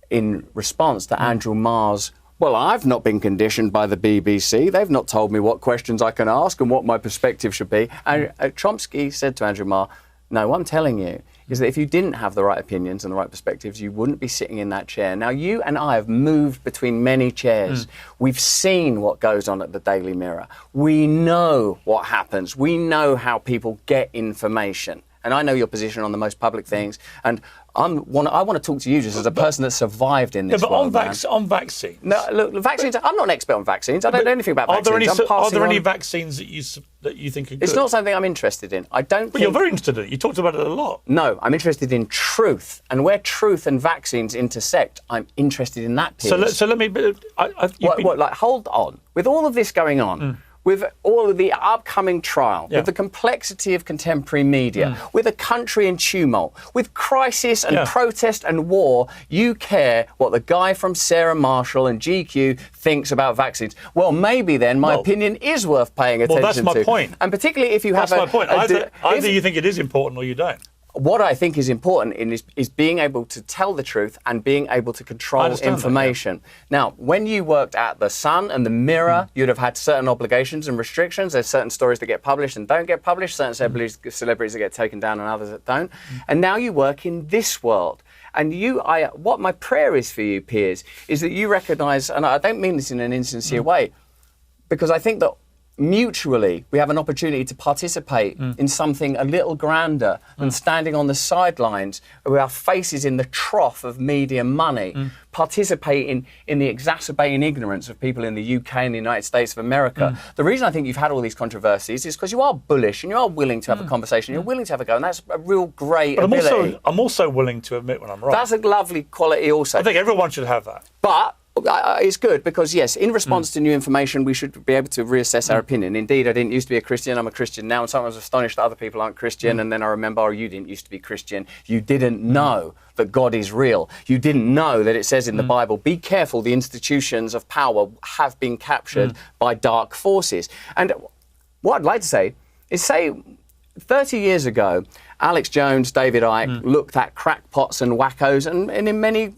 in response to Andrew Marr's, well, I've not been conditioned by the BBC. They've not told me what questions I can ask and what my perspective should be. And Chomsky said to Andrew Marr, no, what I'm telling you is that if you didn't have the right opinions and the right perspectives, you wouldn't be sitting in that chair. Now, you and I have moved between many chairs. We've seen what goes on at the Daily Mirror. We know what happens. We know how people get information. And I know your position on the most public things. And I want to talk to you just as a person that survived in this world, but on vaccines. No, look, vaccines. I'm not an expert on vaccines. I don't know anything about vaccines. Are there any vaccines that you think are good? It's not something I'm interested in. I don't. But you're very interested in it. You talked about it a lot. No, I'm interested in truth, and where truth and vaccines intersect, I'm interested in that. Piers. So let me. Hold on. With all of this going on. With all of the upcoming trial, with the complexity of contemporary media, with a country in tumult, with crisis and protest and war, you care what the guy from Sarah Marshall and GQ thinks about vaccines. Well, maybe then my opinion is worth paying attention to. Well, that's my point. And particularly if you have my point. Either you think it is important or you don't. What I think is important is being able to tell the truth and being able to control information. Now, when you worked at The Sun and The Mirror, you'd have had certain obligations and restrictions. There's certain stories that get published and don't get published, certain celebrities that get taken down and others that don't. And now you work in this world. And what my prayer is for you, Piers, is that you recognise, and I don't mean this in an insincere way, because I think that mutually we have an opportunity to participate in something a little grander than standing on the sidelines with our faces in the trough of media money, participating in the exacerbating ignorance of people in the UK and the United States of America. The reason I think you've had all these controversies is because you are bullish and you are willing to have a conversation, you're willing to have a go, and that's a real great ability. I'm also willing to admit when I'm wrong. That's a lovely quality also. I think everyone should have that. But it's good because, yes, in response to new information, we should be able to reassess our opinion. Indeed, I didn't used to be a Christian. I'm a Christian now. And sometimes I was astonished that other people aren't Christian. And then I remember, you didn't used to be Christian. You didn't know that God is real. You didn't know that it says in the Bible, be careful, the institutions of power have been captured by dark forces. And what I'd like to say is 30 years ago, Alex Jones, David Icke looked at crackpots and wackos, and in many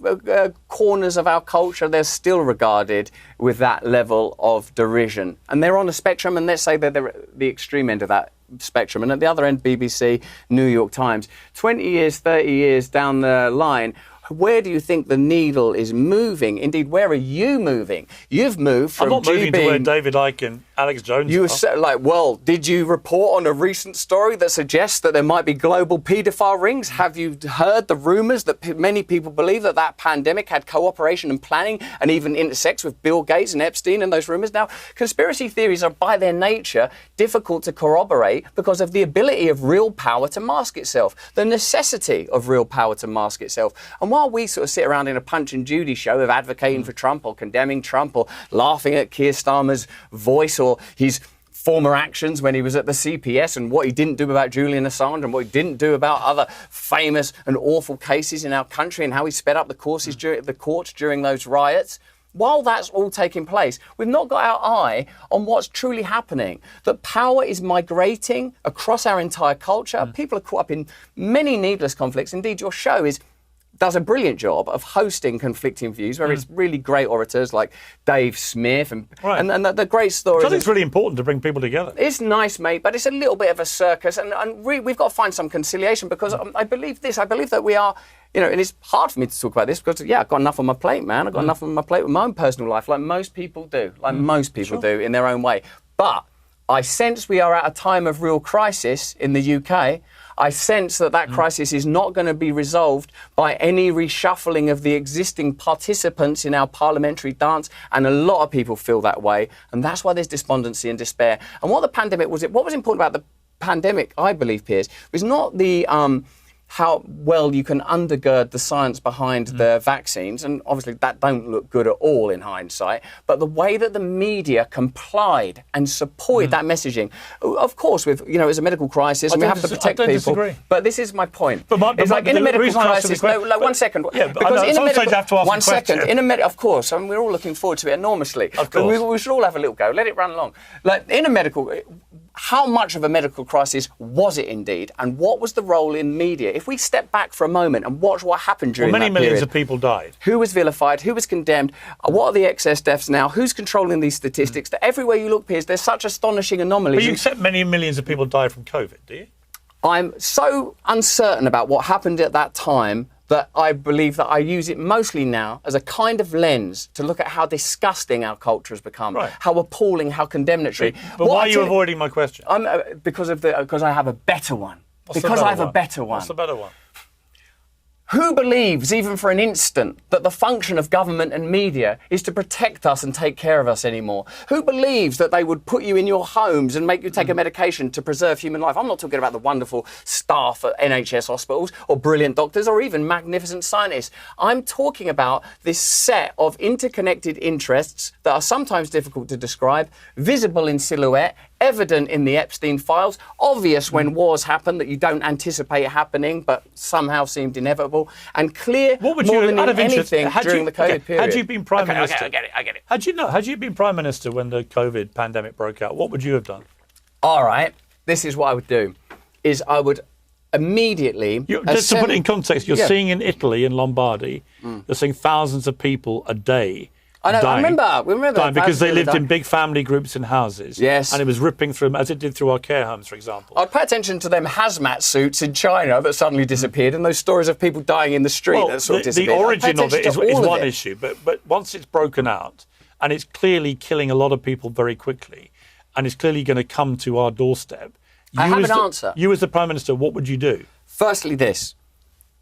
corners of our culture, they're still regarded with that level of derision. And they're on a spectrum, and let's say they're the extreme end of that spectrum. And at the other end, BBC, New York Times. 20 years, 30 years down the line, where do you think the needle is moving? Indeed, where are you moving? You've moved from I'm not moving to where David Icke and Alex Jones You are. were like, well, did you report on a recent story that suggests that there might be global paedophile rings? Have you heard the rumours that many people believe that that pandemic had cooperation and planning and even intersects with Bill Gates and Epstein and those rumours? Now, conspiracy theories are by their nature difficult to corroborate because of the ability of real power to mask itself, the necessity of real power to mask itself. And while we sort of sit around in a Punch and Judy show of advocating for Trump or condemning Trump or laughing at Keir Starmer's voice or his former actions when he was at the CPS and what he didn't do about Julian Assange and what he didn't do about other famous and awful cases in our country and how he sped up the courts during those riots, while that's all taking place, we've not got our eye on what's truly happening. That power is migrating across our entire culture. People are caught up in many needless conflicts. Indeed, your show does a brilliant job of hosting conflicting views, where it's really great orators like Dave Smith and the great stories. I think it's really important to bring people together. It's nice, mate, but it's a little bit of a circus, and we've got to find some conciliation because I believe this. I believe that we are, and it's hard for me to talk about this because, I've got enough on my plate, man. I've got enough on my plate with my own personal life, like most people do, do in their own way. But I sense we are at a time of real crisis in the UK. I sense that crisis is not going to be resolved by any reshuffling of the existing participants in our parliamentary dance, and a lot of people feel that way, and that's why there's despondency and despair. And what was important about the pandemic, I believe, Piers, was not the how well you can undergird the science behind the vaccines, and obviously that don't look good at all in hindsight, but the way that the media complied and supported that messaging. Of course, it's a medical crisis and we have to protect people. Disagree. But this is my point. It's like in a medical crisis, one second. Yeah, because in a medical of course, I mean, we're all looking forward to it enormously. Of course. We should all have a little go. Let it run along. Like in a medical, how much of a medical crisis was it indeed, and what was the role in media? If we step back for a moment and watch what happened during that period. Many millions of people died. Who was vilified? Who was condemned? What are the excess deaths now? Who's controlling these statistics? That everywhere you look, Piers, there's such astonishing anomalies. But you accept many millions of people died from COVID, do you? I'm so uncertain about what happened at that time that I believe that I use it mostly now as a kind of lens to look at how disgusting our culture has become, how appalling, how condemnatory. But why are you avoiding my question? Because I have a better one. Because I have a better one. What's the better one? Who believes, even for an instant, that the function of government and media is to protect us and take care of us anymore? Who believes that they would put you in your homes and make you take a medication to preserve human life? I'm not talking about the wonderful staff at NHS hospitals or brilliant doctors or even magnificent scientists. I'm talking about this set of interconnected interests that are sometimes difficult to describe, visible in silhouette, evident in the Epstein files, obvious when wars happen that you don't anticipate happening but somehow seemed inevitable, and clear more than anything during the COVID period. Had you been Prime Minister... I get it. Had you been Prime Minister when the COVID pandemic broke out, what would you have done? All right, this is what I would do, is I would immediately... Just to put it in context, you're seeing in Italy, in Lombardy, you're seeing thousands of people a day I know. dying, I remember dying because they lived in big family groups in houses. Yes. And it was ripping through them, as it did through our care homes, for example. I'd pay attention to them hazmat suits in China that suddenly disappeared, and those stories of people dying in the street that sort of disappeared. The origin of it is one issue, but once it's broken out, and it's clearly killing a lot of people very quickly, and it's clearly going to come to our doorstep. I have an answer. You as the Prime Minister, what would you do? Firstly, this.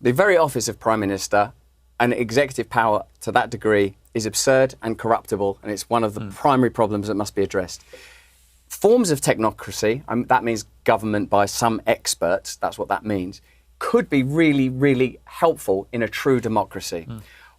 The very office of Prime Minister and executive power to that degree is absurd and corruptible, and it's one of the primary problems that must be addressed. Forms of technocracy, that means government by some experts, that's what that means, could be really, really helpful in a true democracy.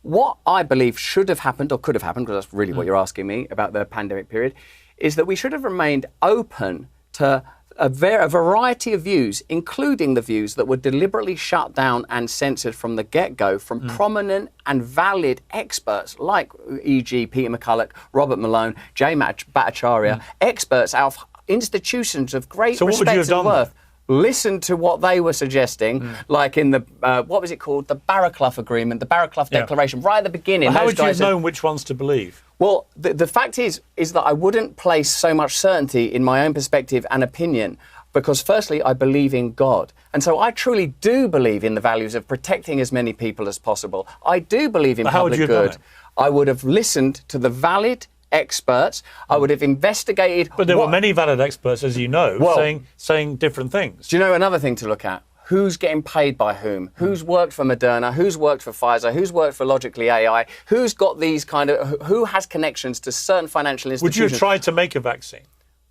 What I believe should have happened, or could have happened, because that's really what you're asking me about the pandemic period, is that we should have remained open to a variety of views, including the views that were deliberately shut down and censored from the get-go from prominent and valid experts like e.g. Peter McCulloch, Robert Malone, Jay Bhattacharya, experts out of institutions of great respect and worth. listened to what they were suggesting, like in the, what was it called? The Barraclough Agreement, the Barraclough Declaration, right at the beginning. Well, how would you have known which ones to believe? Well, the fact is that I wouldn't place so much certainty in my own perspective and opinion because, firstly, I believe in God. And so I truly do believe in the values of protecting as many people as possible. I do believe in public good. I would have listened to the valid experts. I would have investigated. But there were many valid experts, as you know, saying different things. Do you know another thing to look at? Who's getting paid by whom? Who's worked for Moderna? Who's worked for Pfizer? Who's worked for Logically AI? Who's got these kind of, who has connections to certain financial institutions? Would you have tried to make a vaccine?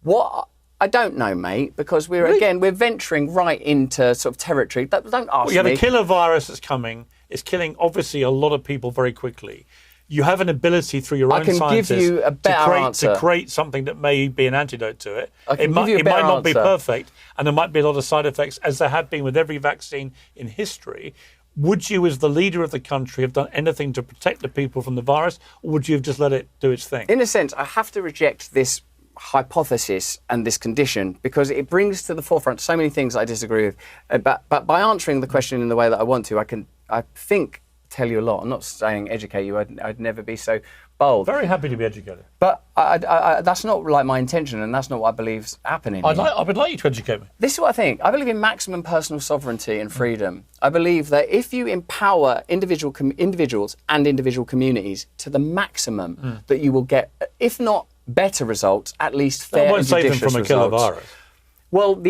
What? I don't know, mate, because we're venturing right into sort of territory. Don't ask me. You have a killer virus that's coming. It's killing, obviously, a lot of people very quickly. You have an ability through your own scientists to create something that may be an antidote to it. It might not be perfect, and there might be a lot of side effects, as there have been with every vaccine in history. Would you, as the leader of the country, have done anything to protect the people from the virus, or would you have just let it do its thing? In a sense, I have to reject this hypothesis and this condition because it brings to the forefront so many things I disagree with. But by answering the question in the way that I want to, I think, tell you a lot. I'm not saying educate you. I'd never be so bold. Very happy to be educated. But that's not like my intention, and that's not what I believe's happening. I would like you to educate me. This is what I think. I believe in maximum personal sovereignty and freedom. I believe that if you empower individuals and individual communities to the maximum, that you will get, if not better results, at least fair and judicious results. Save them from a killer virus. Well,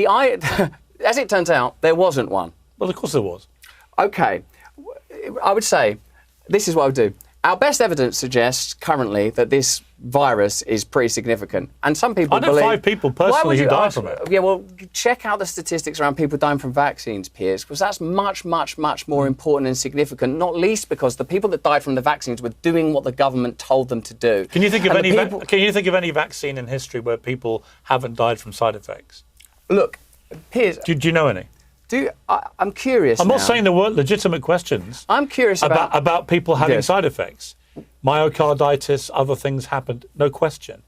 as it turns out, there wasn't one. Well, of course there was. Okay. I would say, this is what I would do. Our best evidence suggests currently that this virus is pretty significant. And some people believe... I know 5 people personally who died from it. Yeah, well, check out the statistics around people dying from vaccines, Piers, because that's much, much, much more important and significant, not least because the people that died from the vaccines were doing what the government told them to do. Can you think of any vaccine in history where people haven't died from side effects? Look, Piers... Do you know any? I'm curious. I'm not saying there weren't legitimate questions. I'm curious about people having side effects. Myocarditis, other things happened, no question.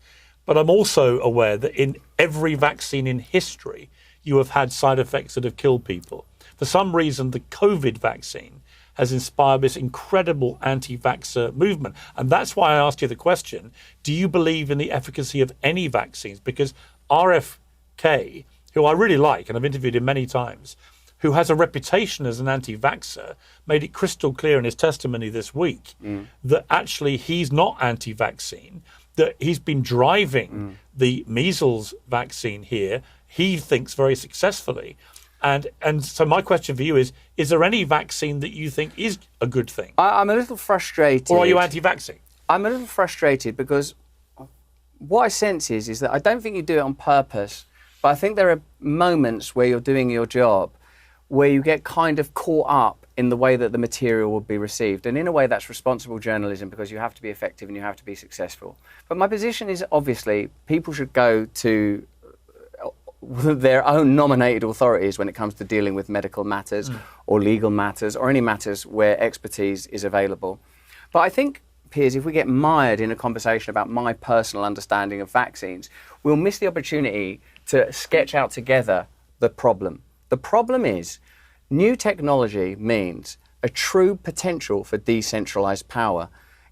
But I'm also aware that in every vaccine in history, you have had side effects that have killed people. For some reason, the COVID vaccine has inspired this incredible anti-vaxxer movement. And that's why I asked you the question, do you believe in the efficacy of any vaccines? Because RFK, who I really like, and I've interviewed him many times, who has a reputation as an anti-vaxxer, made it crystal clear in his testimony this week that actually he's not anti-vaccine, that he's been driving the measles vaccine here, he thinks very successfully. And so my question for you is there any vaccine that you think is a good thing? I'm a little frustrated. Or are you anti-vaccine? I'm a little frustrated because what I sense is that I don't think you do it on purpose, but I think there are moments where you're doing your job where you get kind of caught up in the way that the material will be received. And in a way, that's responsible journalism because you have to be effective and you have to be successful. But my position is obviously people should go to their own nominated authorities when it comes to dealing with medical matters or legal matters or any matters where expertise is available. But I think, Piers, if we get mired in a conversation about my personal understanding of vaccines, we'll miss the opportunity to sketch out together the problem. The problem is new technology means a true potential for decentralized power.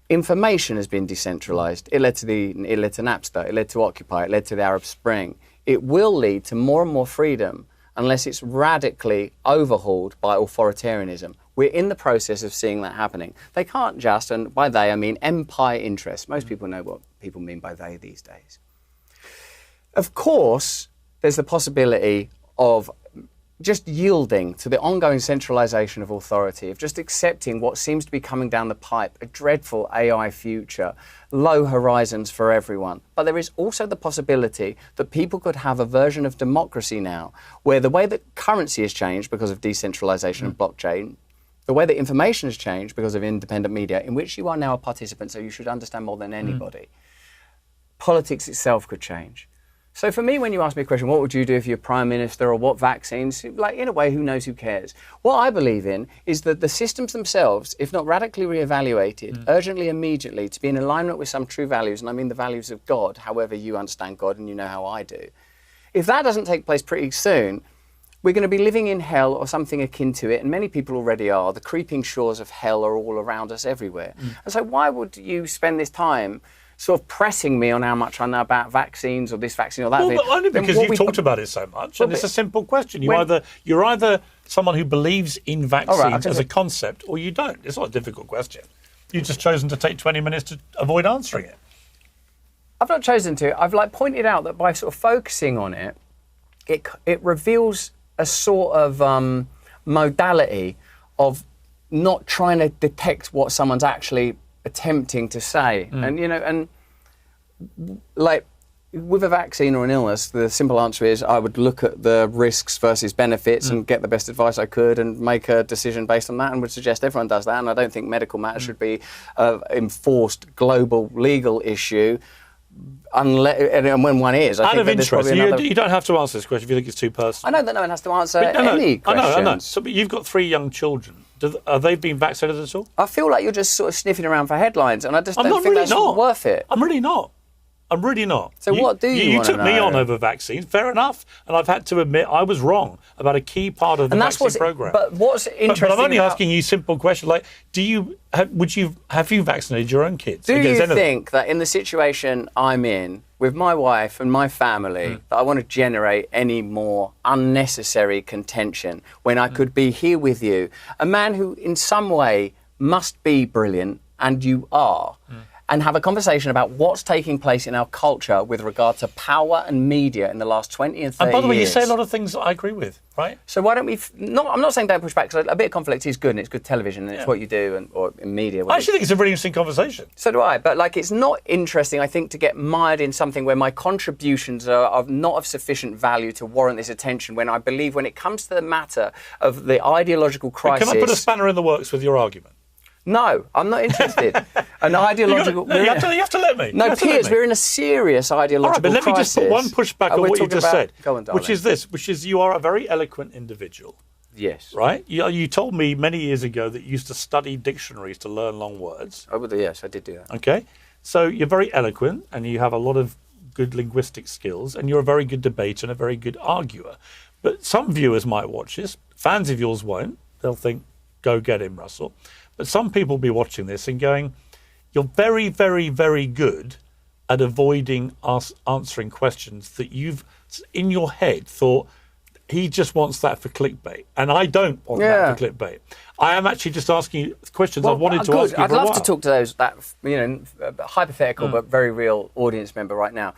Information has been decentralized. It led to Napster, it led to Occupy, it led to the Arab Spring. It will lead to more and more freedom unless it's radically overhauled by authoritarianism. We're in the process of seeing that happening. They can't just, and by they I mean empire interests. Most people know what people mean by they these days. Of course, there's the possibility of just yielding to the ongoing centralization of authority, of just accepting what seems to be coming down the pipe, a dreadful AI future, low horizons for everyone. But there is also the possibility that people could have a version of democracy now, where the way that currency has changed because of decentralization and blockchain, the way that information has changed because of independent media, in which you are now a participant, so you should understand more than anybody, politics itself could change. So for me, when you ask me a question, what would you do if you're Prime Minister or what vaccines, like in a way, who knows, who cares? What I believe in is that the systems themselves, if not radically reevaluated, urgently, immediately, to be in alignment with some true values, and I mean the values of God, however you understand God and you know how I do. If that doesn't take place pretty soon, we're going to be living in hell or something akin to it, and many people already are. The creeping shores of hell are all around us everywhere. And so why would you spend this time sort of pressing me on how much I know about vaccines or this vaccine or that? Well, but only because you've talked about it so much, and it's a simple question. You're either someone who believes in vaccines as a concept, or you don't. It's not a difficult question. You've just chosen to take 20 minutes to avoid answering it. I've not chosen to. I've pointed out that by sort of focusing on it, it reveals a sort of modality of not trying to detect what someone's actually attempting to say. And, and like with a vaccine or an illness, the simple answer is I would look at the risks versus benefits and get the best advice I could and make a decision based on that, and would suggest everyone does that. And I don't think medical matters should be an enforced global legal issue. And when one is, I out think of interest, you don't have to answer this question if you think it's too personal. I know that no one has to answer any questions. I know. So, but you've got 3 young children. Are they being vaccinated at all? I feel like you're just sort of sniffing around for headlines, and I just don't think that's worth it. I'm really not. So what do you want to know? You took me on over vaccines, fair enough, and I've had to admit I was wrong about a key part of the vaccine programme. But what's interesting? But I'm only asking you simple questions like, have you vaccinated your own kids? Do you think that in the situation I'm in with my wife and my family, that I want to generate any more unnecessary contention when I could be here with you, a man who in some way must be brilliant, and you are, and have a conversation about what's taking place in our culture with regard to power and media in the last 20 and 30 years. And by the way, you say a lot of things that I agree with, right? So why don't we... I'm not saying don't push back, because a bit of conflict is good, and it's good television, and it's what you do, or in media. I actually think it's a really interesting conversation. So do I, but it's not interesting, I think, to get mired in something where my contributions are not of sufficient value to warrant this attention, when I believe when it comes to the matter of the ideological crisis... Can I put a spanner in the works with your argument? No, I'm not interested. An ideological... You have to let me. No, Piers, we're in a serious ideological crisis. All right, but let me just put one pushback on what you just said, Go on, darling. which is you are a very eloquent individual. Yes. Right? You told me many years ago that you used to study dictionaries to learn long words. Yes, I did do that. Okay. So you're very eloquent, and you have a lot of good linguistic skills, and you're a very good debater and a very good arguer. But some viewers might watch this. Fans of yours won't. They'll think, go get him, Russell. But some people will be watching this and going, you're very, very, very good at avoiding answering questions that you've, in your head, thought, he just wants that for clickbait. And I don't want that for clickbait. I am actually just asking you questions I've wanted to ask you I'd for a while. love to talk to that hypothetical but very real audience member right now.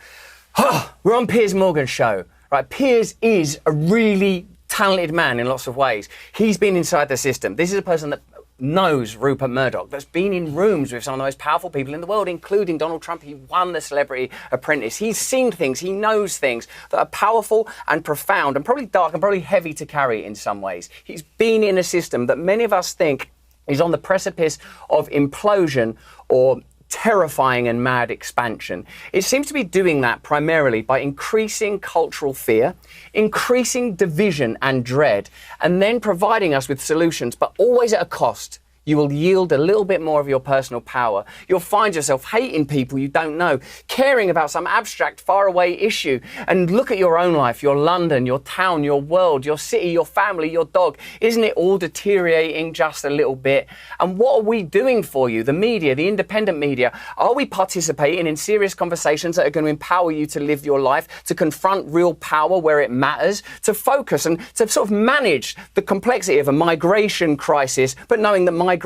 We're on Piers Morgan's show. Right? Piers is a really talented man in lots of ways. He's been inside the system. This is a person that knows Rupert Murdoch, that's been in rooms with some of the most powerful people in the world, including Donald Trump. He won the Celebrity Apprentice. He's seen things, he knows things that are powerful and profound and probably dark and probably heavy to carry in some ways. He's been in a system that many of us think is on the precipice of implosion or terrifying and mad expansion. It seems to be doing that primarily by increasing cultural fear, increasing division and dread, and then providing us with solutions, but always at a cost. You will yield a little bit more of your personal power. You'll find yourself hating people you don't know, caring about some abstract, faraway issue. And look at your own life, your London, your town, your world, your city, your family, your dog. Isn't it all deteriorating just a little bit? And what are we doing for you? The media, the independent media, are we participating in serious conversations that are going to empower you to live your life, to confront real power where it matters, to focus and to sort of manage the complexity of a migration crisis, but knowing that migrations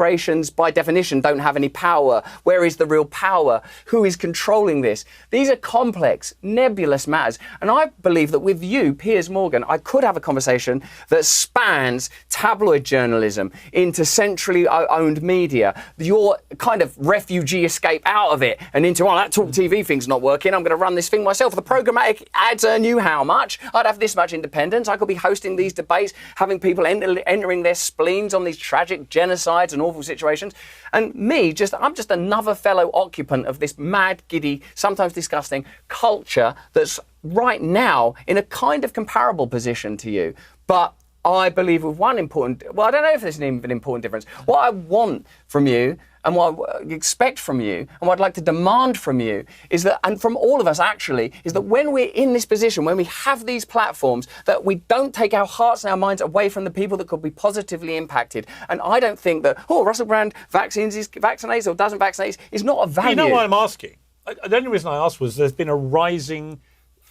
by definition don't have any power? Where is the real power? Who is controlling this? These are complex, nebulous matters. And I believe that with you, Piers Morgan, I could have a conversation that spans tabloid journalism into centrally owned media, your kind of refugee escape out of it and into, that Talk TV thing's not working, I'm going to run this thing myself. The programmatic ads earn you how much? I'd have this much independence. I could be hosting these debates, having people entering their spleens on these tragic genocides and awful situations. And I'm just another fellow occupant of this mad, giddy, sometimes disgusting culture that's right now in a kind of comparable position to you. But I believe with one important, well, I don't know if there's an important difference. What I want from you and what I expect from you and what I'd like to demand from you is that, and from all of us actually, is that when we're in this position, when we have these platforms, that we don't take our hearts and our minds away from the people that could be positively impacted. And I don't think that, Russell Brand vaccinates or doesn't vaccinate is not a value. You know why I'm asking? The only reason I asked was there's been a rising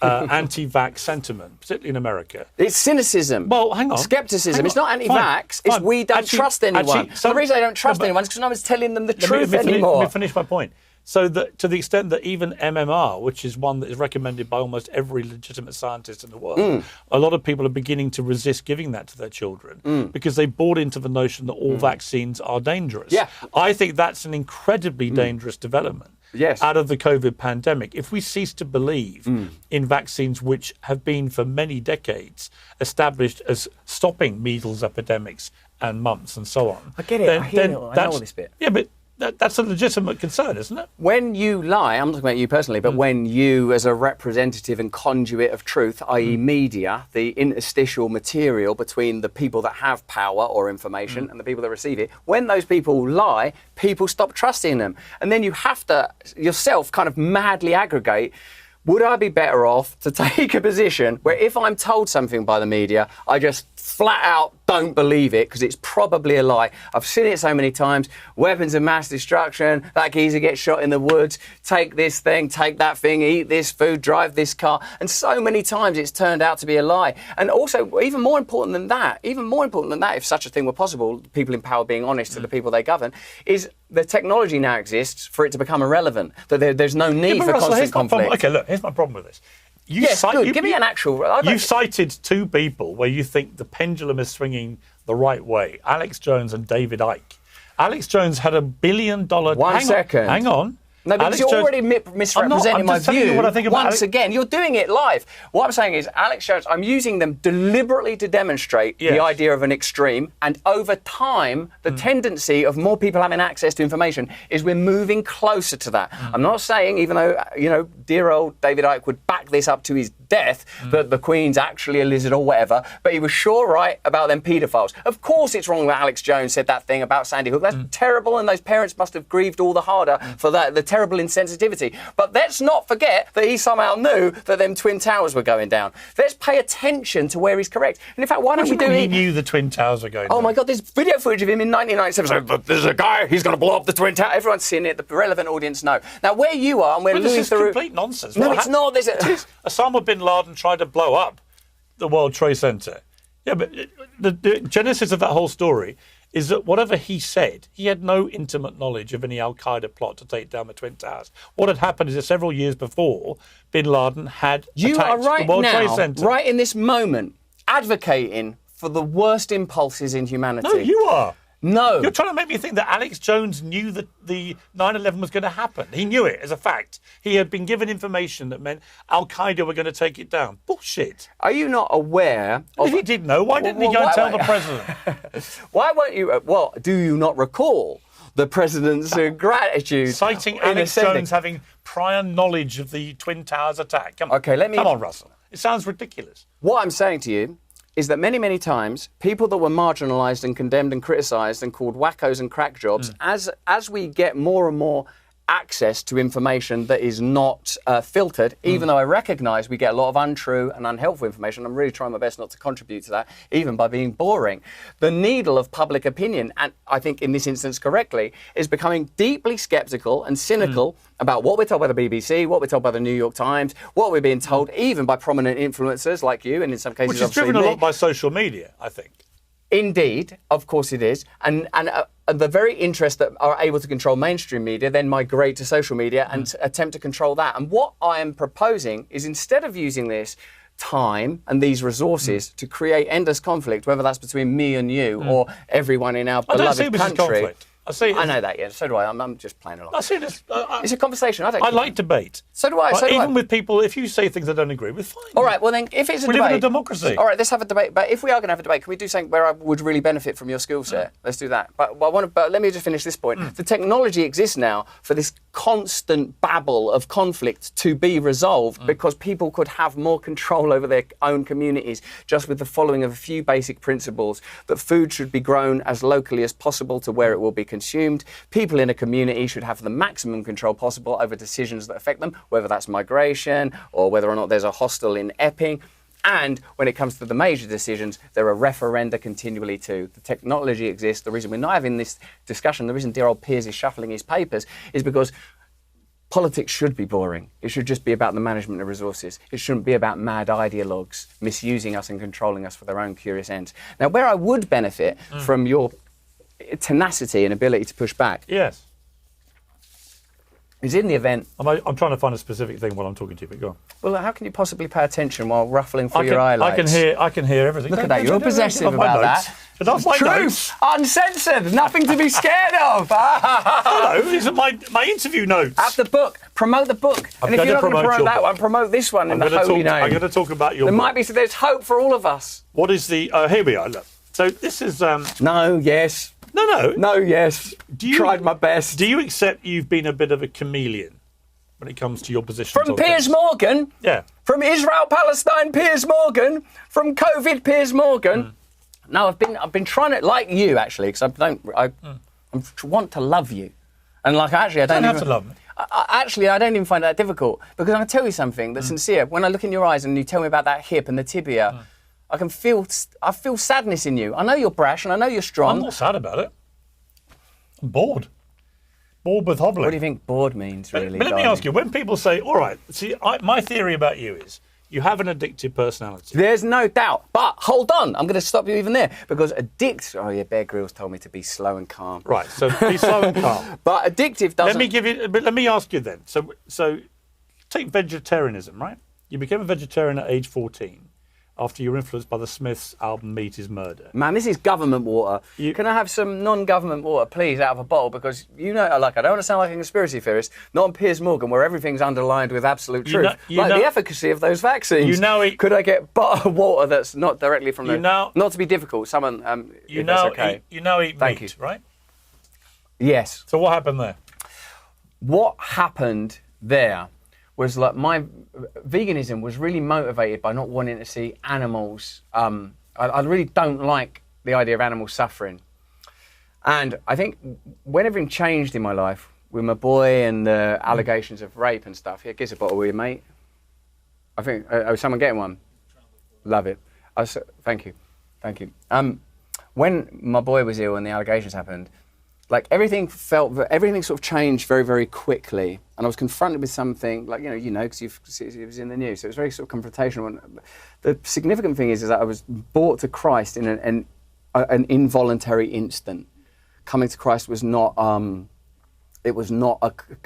anti-vax sentiment, particularly in America. It's cynicism. Well, hang on. Skepticism. It's not anti-vax. It's we don't trust anyone. The reason I don't trust anyone is because no one's telling them the truth anymore. Let me finish my point. So that to the extent that even MMR, which is one that is recommended by almost every legitimate scientist in the world, a lot of people are beginning to resist giving that to their children because they bought into the notion that all vaccines are dangerous. Yeah. I think that's an incredibly dangerous development. Yes. Out of the COVID pandemic. If we cease to believe in vaccines which have been for many decades established as stopping measles epidemics and mumps and so on. I get it. I know all this bit. Yeah, but that's a legitimate concern, isn't it? When you lie, I'm not talking about you personally, but when you, as a representative and conduit of truth, i.e. media, the interstitial material between the people that have power or information and the people that receive it, when those people lie, people stop trusting them. And then you have to yourself kind of madly aggregate, would I be better off to take a position where if I'm told something by the media, I just flat out don't believe it because it's probably a lie. I've seen it so many times. Weapons of mass destruction, that geezer gets shot in the woods, take this thing, take that thing, eat this food, drive this car. And so many times it's turned out to be a lie. And also, even more important than that, if such a thing were possible, people in power being honest to the people they govern, is the technology now exists for it to become irrelevant, that there's no need for constant conflict. Okay, look, here's my problem with this. Give me an actual... You cited two people where you think the pendulum is swinging the right way, Alex Jones and David Icke. Alex Jones had $1 billion... Hang on. No, because you're already misrepresenting my view. What I think about Once again, you're doing it live. What I'm saying is, Alex Jones, I'm using them deliberately to demonstrate the idea of an extreme, and over time, the tendency of more people having access to information is we're moving closer to that. I'm not saying, even though, dear old David Icke would back this up to his death, that the Queen's actually a lizard or whatever, but he was sure right about them paedophiles. Of course it's wrong that Alex Jones said that thing about Sandy Hook. That's terrible, and those parents must have grieved all the harder for that, the terrible insensitivity. But let's not forget that he somehow knew that them Twin Towers were going down. Let's pay attention to where he's correct. And in fact, why don't we do it? He knew the Twin Towers were going down. Oh my God, there's video footage of him in 1997 saying, there's a guy, he's going to blow up the Twin Towers. Everyone's seen it, the relevant audience know. Now, where you are, and we're losing through... This is complete nonsense. No, it's not. Osama bin Laden tried to blow up the World Trade Center. Yeah, but the genesis of that whole story is that whatever he said, he had no intimate knowledge of any Al-Qaeda plot to take down the Twin Towers. What had happened is that several years before, bin Laden had attacked the World Trade Center. Right in this moment, advocating for the worst impulses in humanity. No, you are. No. You're trying to make me think that Alex Jones knew that the 9/11 was going to happen. He knew it as a fact. He had been given information that meant Al-Qaeda were going to take it down. Bullshit. Are you not aware of... If he did know, why didn't he go and tell the president? Why won't you... Well, do you not recall the president's gratitude... Citing Alex Jones having prior knowledge of the Twin Towers attack. Come on, come on, Russell. It sounds ridiculous. What I'm saying to you is that many, many times, people that were marginalised and condemned and criticised and called wackos and crack jobs, as we get more and more access to information that is not filtered, even though I recognise we get a lot of untrue and unhelpful information. I'm really trying my best not to contribute to that, even by being boring. The needle of public opinion, and I think in this instance correctly, is becoming deeply sceptical and cynical about what we're told by the BBC, what we're told by the New York Times, what we're being told even by prominent influencers like you, and in some cases which is driven a lot by social media, I think. Indeed, of course it is. And the very interests that are able to control mainstream media then migrate to social media and attempt to control that. And what I am proposing is, instead of using this time and these resources to create endless conflict, whether that's between me and you or everyone in our beloved country. I see. I know that, yeah. So do I. I'm just playing along. I see this. It's a conversation. I don't. I care. like debate. So do I. But So do even I. with people, if you say things I don't agree with, fine. All right. Well, then, if it's a We debate, live in a democracy. All right, let's have a debate. But if we are going to have a debate, can we do something where I would really benefit from your skill set? Let's do that. But let me just finish this point. The technology exists now for this constant babble of conflict to be resolved because people could have more control over their own communities just with the following of a few basic principles: that food should be grown as locally as possible to where it will be consumed. People in a community should have the maximum control possible over decisions that affect them, whether that's migration or whether or not there's a hostel in Epping. And when it comes to the major decisions, there are referenda continually too. The technology exists. The reason we're not having this discussion, the reason dear old Piers is shuffling his papers, is because politics should be boring. It should just be about the management of resources. It shouldn't be about mad ideologues misusing us and controlling us for their own curious ends. Now, where I would benefit from your tenacity and ability to push back Yes. is in the event. I'm trying to find a specific thing while I'm talking to you, but go on. Well, how can you possibly pay attention while ruffling through your highlights? I can hear everything. Look at that, you're possessive about that. That's my Truth, notes. uncensored, nothing to be scared of. Hello, these are my interview notes. Have the book, promote the book. And if gonna you're not going to promote promote your that book. one, promote this one in the holy name. I'm going to talk about your There book. might be, there's hope for all of us. What is the... here we are, look. So this is... No, yes. No, yes. Tried my best. Do you accept you've been a bit of a chameleon when it comes to your position? From Piers Morgan? Yeah. From Israel-Palestine, Piers Morgan? From COVID, Piers Morgan? No, I've been trying to, like you actually, because I want to love you, and like actually I don't have to love me. I don't even find that difficult, because I'm gonna tell you something that's sincere. When I look in your eyes and you tell me about that hip and the tibia, I feel sadness in you. I know you're brash and I know you're strong. I'm not sad about it. I'm bored. Bored with hobbling. What do you think bored means, really? But let me ask you, when people say, all right, see, my theory about you is you have an addictive personality. There's no doubt. But hold on, I'm going to stop you even there. Because Bear Grylls told me to be slow and calm. Right, so be slow and calm. But addictive doesn't... Let me ask you then. So take vegetarianism, right? You became a vegetarian at age 14 after you were influenced by the Smiths' album Meat is Murder. Man, this is government water. Can I have some non-government water, please, out of a bottle? Because, I don't want to sound like a conspiracy theorist, not on Piers Morgan, where everything's underlined with absolute truth. The efficacy of those vaccines. Could I get water that's not directly from not to be difficult, someone, if that's okay. You now eat meat, right? Yes. So what happened there? What happened there was like my veganism was really motivated by not wanting to see animals. I really don't like the idea of animals suffering. And I think when everything changed in my life with my boy and the allegations of rape and stuff, here, give us a bottle, will you, mate? I think, someone getting one? Love it. Thank you. When my boy was ill and the allegations happened, like everything sort of changed very, very quickly. And I was confronted with something, like, because it was in the news. So it was very sort of confrontational. And the significant thing is that I was brought to Christ in an involuntary instant. Coming to Christ was not, it was not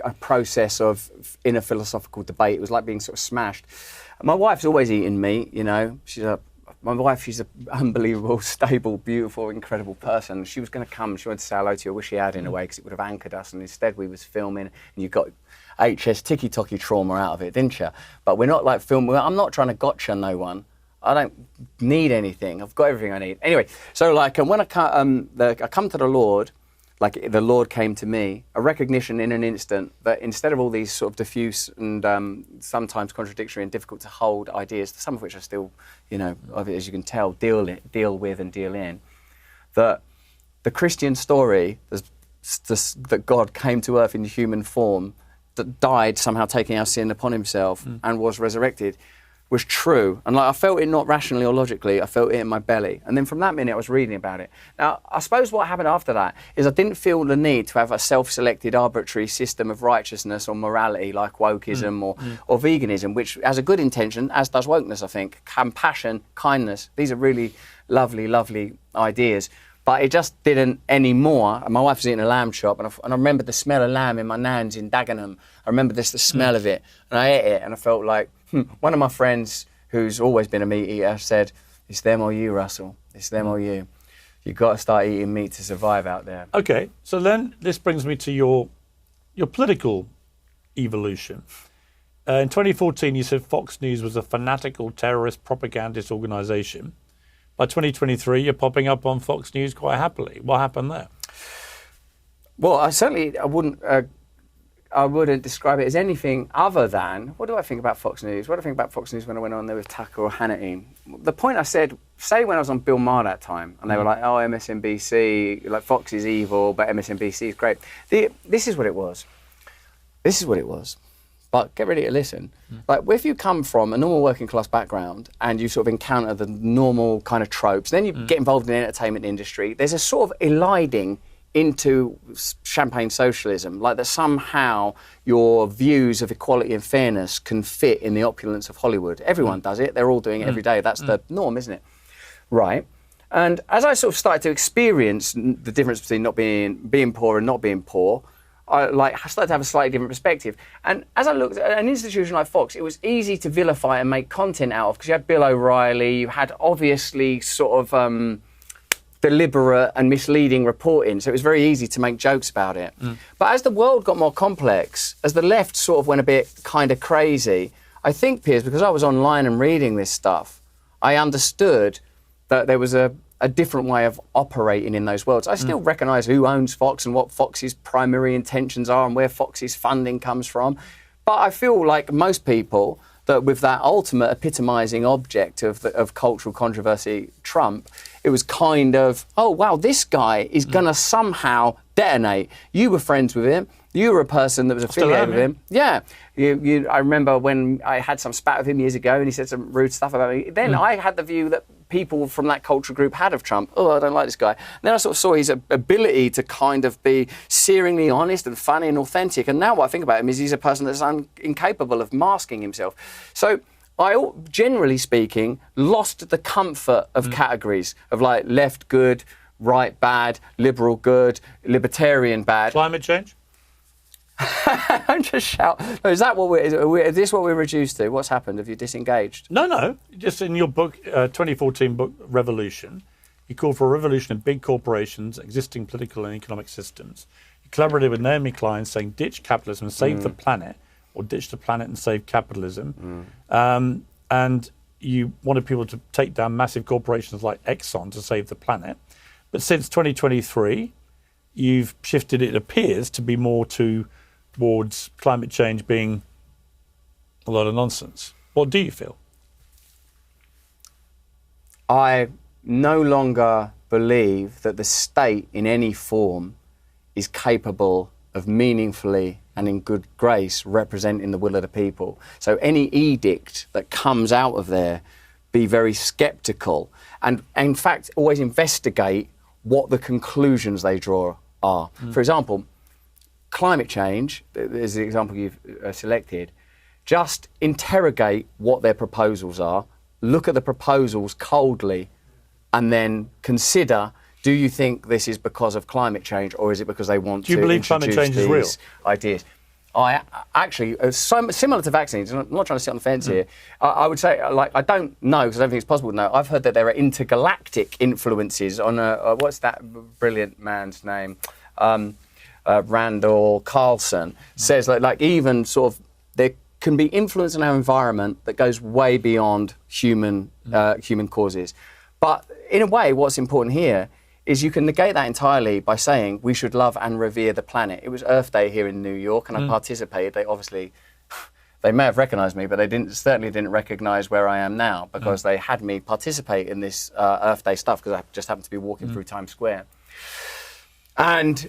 a process of inner philosophical debate. It was like being sort of smashed. My wife's always eaten meat, she's an unbelievable, stable, beautiful, incredible person. She was going to come. She wanted to say hello to you. I wish she had, in a way, because it would have anchored us. And instead, we was filming, and you got HS ticky-tocky trauma out of it, didn't you? But we're not like filming. I'm not trying to gotcha no one. I don't need anything. I've got everything I need. Anyway, so like when I come to the Lord, like the Lord came to me, a recognition in an instant that instead of all these sort of diffuse and sometimes contradictory and difficult to hold ideas, some of which I still, as you can tell, deal with and deal in, that the Christian story that God came to earth in human form, that died somehow taking our sin upon himself and was resurrected, was true. And like I felt it not rationally or logically, I felt it in my belly. And then from that minute I was reading about it. Now, I suppose what happened after that is I didn't feel the need to have a self-selected arbitrary system of righteousness or morality like wokeism or veganism, which has a good intention, as does wokeness, I think. Compassion, kindness, these are really lovely, lovely ideas. But it just didn't anymore. And my wife was eating a lamb chop, and I remember the smell of lamb in my nan's in Dagenham. I remember the smell of it, and I ate it, and I felt like, one of my friends who's always been a meat eater said, it's them or you, Russell. It's them or you. You've got to start eating meat to survive out there. Okay, so then this brings me to your political evolution. In 2014, you said Fox News was a fanatical terrorist propagandist organisation. By 2023, you're popping up on Fox News quite happily. What happened there? Well, I wouldn't describe it as anything other than, what do I think about Fox News? What do I think about Fox News when I went on there with Tucker or Hannity? The point I said, say when I was on Bill Maher that time, and they were like, oh, MSNBC, like Fox is evil, but MSNBC is great. This is what it was. This is what it was. But get ready to listen. Like, if you come from a normal working class background and you sort of encounter the normal kind of tropes, then you get involved in the entertainment industry, there's a sort of eliding into champagne socialism, like that somehow your views of equality and fairness can fit in the opulence of Hollywood. Everyone does it. They're all doing it every day. That's the norm, isn't it? Right. And as I sort of started to experience the difference between not being poor and not being poor, I started to have a slightly different perspective. And as I looked at an institution like Fox, it was easy to vilify and make content out of, because you had Bill O'Reilly, you had obviously sort of deliberate and misleading reporting, so it was very easy to make jokes about it. But as the world got more complex, as the left sort of went a bit kind of crazy, I think, Piers, because I was online and reading this stuff, I understood that there was a different way of operating in those worlds. I still recognise who owns Fox and what Fox's primary intentions are and where Fox's funding comes from. But I feel like most people, that with that ultimate epitomising object of cultural controversy, Trump, it was kind of, oh, wow, this guy is going to somehow detonate. You were friends with him. You were a person that was affiliated with him. Yeah. I remember when I had some spat with him years ago and he said some rude stuff about me. Then I had the view that people from that cultural group had of Trump. Oh, I don't like this guy. And then I sort of saw his ability to kind of be searingly honest and funny and authentic. And now what I think about him is he's a person that's incapable of masking himself. So I, generally speaking, lost the comfort of categories of like left good, right bad, liberal good, libertarian bad. Climate change? Don't just shout. No, is this what we're reduced to? What's happened? Have you disengaged? No. Just in your book, 2014 book, Revolution, you called for a revolution of big corporations, existing political and economic systems. You collaborated with Naomi Klein, saying ditch capitalism and save the planet, or ditch the planet and save capitalism. And you wanted people to take down massive corporations like Exxon to save the planet. But since 2023, you've shifted, it appears, to be more towards climate change being a lot of nonsense. What do you feel? I no longer believe that the state in any form is capable of meaningfully and in good grace representing the will of the people. So any edict that comes out of there, be very sceptical and in fact always investigate what the conclusions they draw are. For example, climate change is the example you've selected. Just interrogate what their proposals are, look at the proposals coldly, and then consider, do you think this is because of climate change or is it because they want to introduce believe climate change is real? Ideas? I actually, similar to vaccines, I'm not trying to sit on the fence here, I would say, I don't know, because I don't think it's possible to know. I've heard that there are intergalactic influences on, what's that brilliant man's name? Randall Carlson says like even sort of there can be influence in our environment that goes way beyond human causes. But in a way, what's important here is you can negate that entirely by saying we should love and revere the planet. It was Earth Day here in New York, and I participated. They may have recognised me, but they certainly didn't recognise where I am now, because they had me participate in this Earth Day stuff because I just happened to be walking through Times Square. And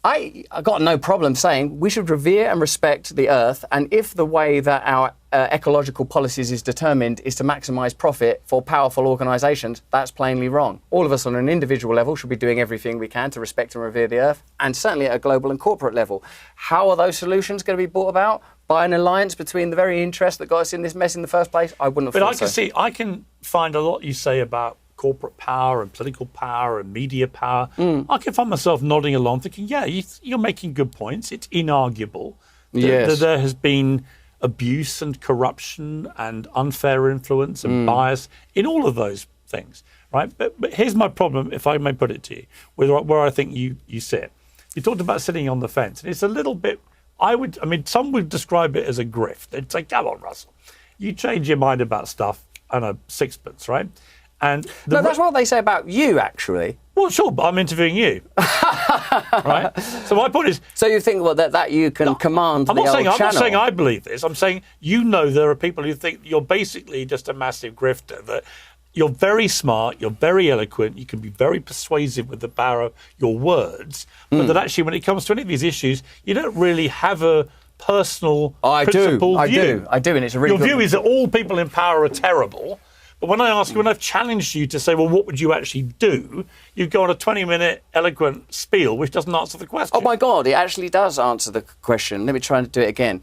I got no problem saying we should revere and respect the Earth, and if the way that our ecological policies is determined is to maximise profit for powerful organisations, that's plainly wrong. All of us on an individual level should be doing everything we can to respect and revere the Earth, and certainly at a global and corporate level. How are those solutions going to be brought about? By an alliance between the very interests that got us in this mess in the first place? I wouldn't have thought so. I can find a lot you say about corporate power and political power and media power. I can find myself nodding along thinking, yeah, you're making good points. It's inarguable that there has been abuse and corruption and unfair influence and bias in all of those things. right? But here's my problem, if I may put it to you, where I think you sit. You talked about sitting on the fence, and it's a little bit. Some would describe it as a grift. They'd say, "Come on, Russell, you change your mind about stuff and a sixpence, right?" And that's what they say about you, actually. Well, sure, but I'm interviewing you, right? So my point is. So you think that you can command the old channel? I'm not saying I believe this. I'm saying there are people who think you're basically just a massive grifter. That you're very smart, you're very eloquent, you can be very persuasive with the power of your words, but that actually, when it comes to any of these issues, you don't really have a personal, principled view. I do, and it's a really Your view is that all people in power are terrible. But when I've challenged you to say, well, what would you actually do? You go on a 20-minute eloquent spiel, which doesn't answer the question. Oh, my God, it actually does answer the question. Let me try and do it again.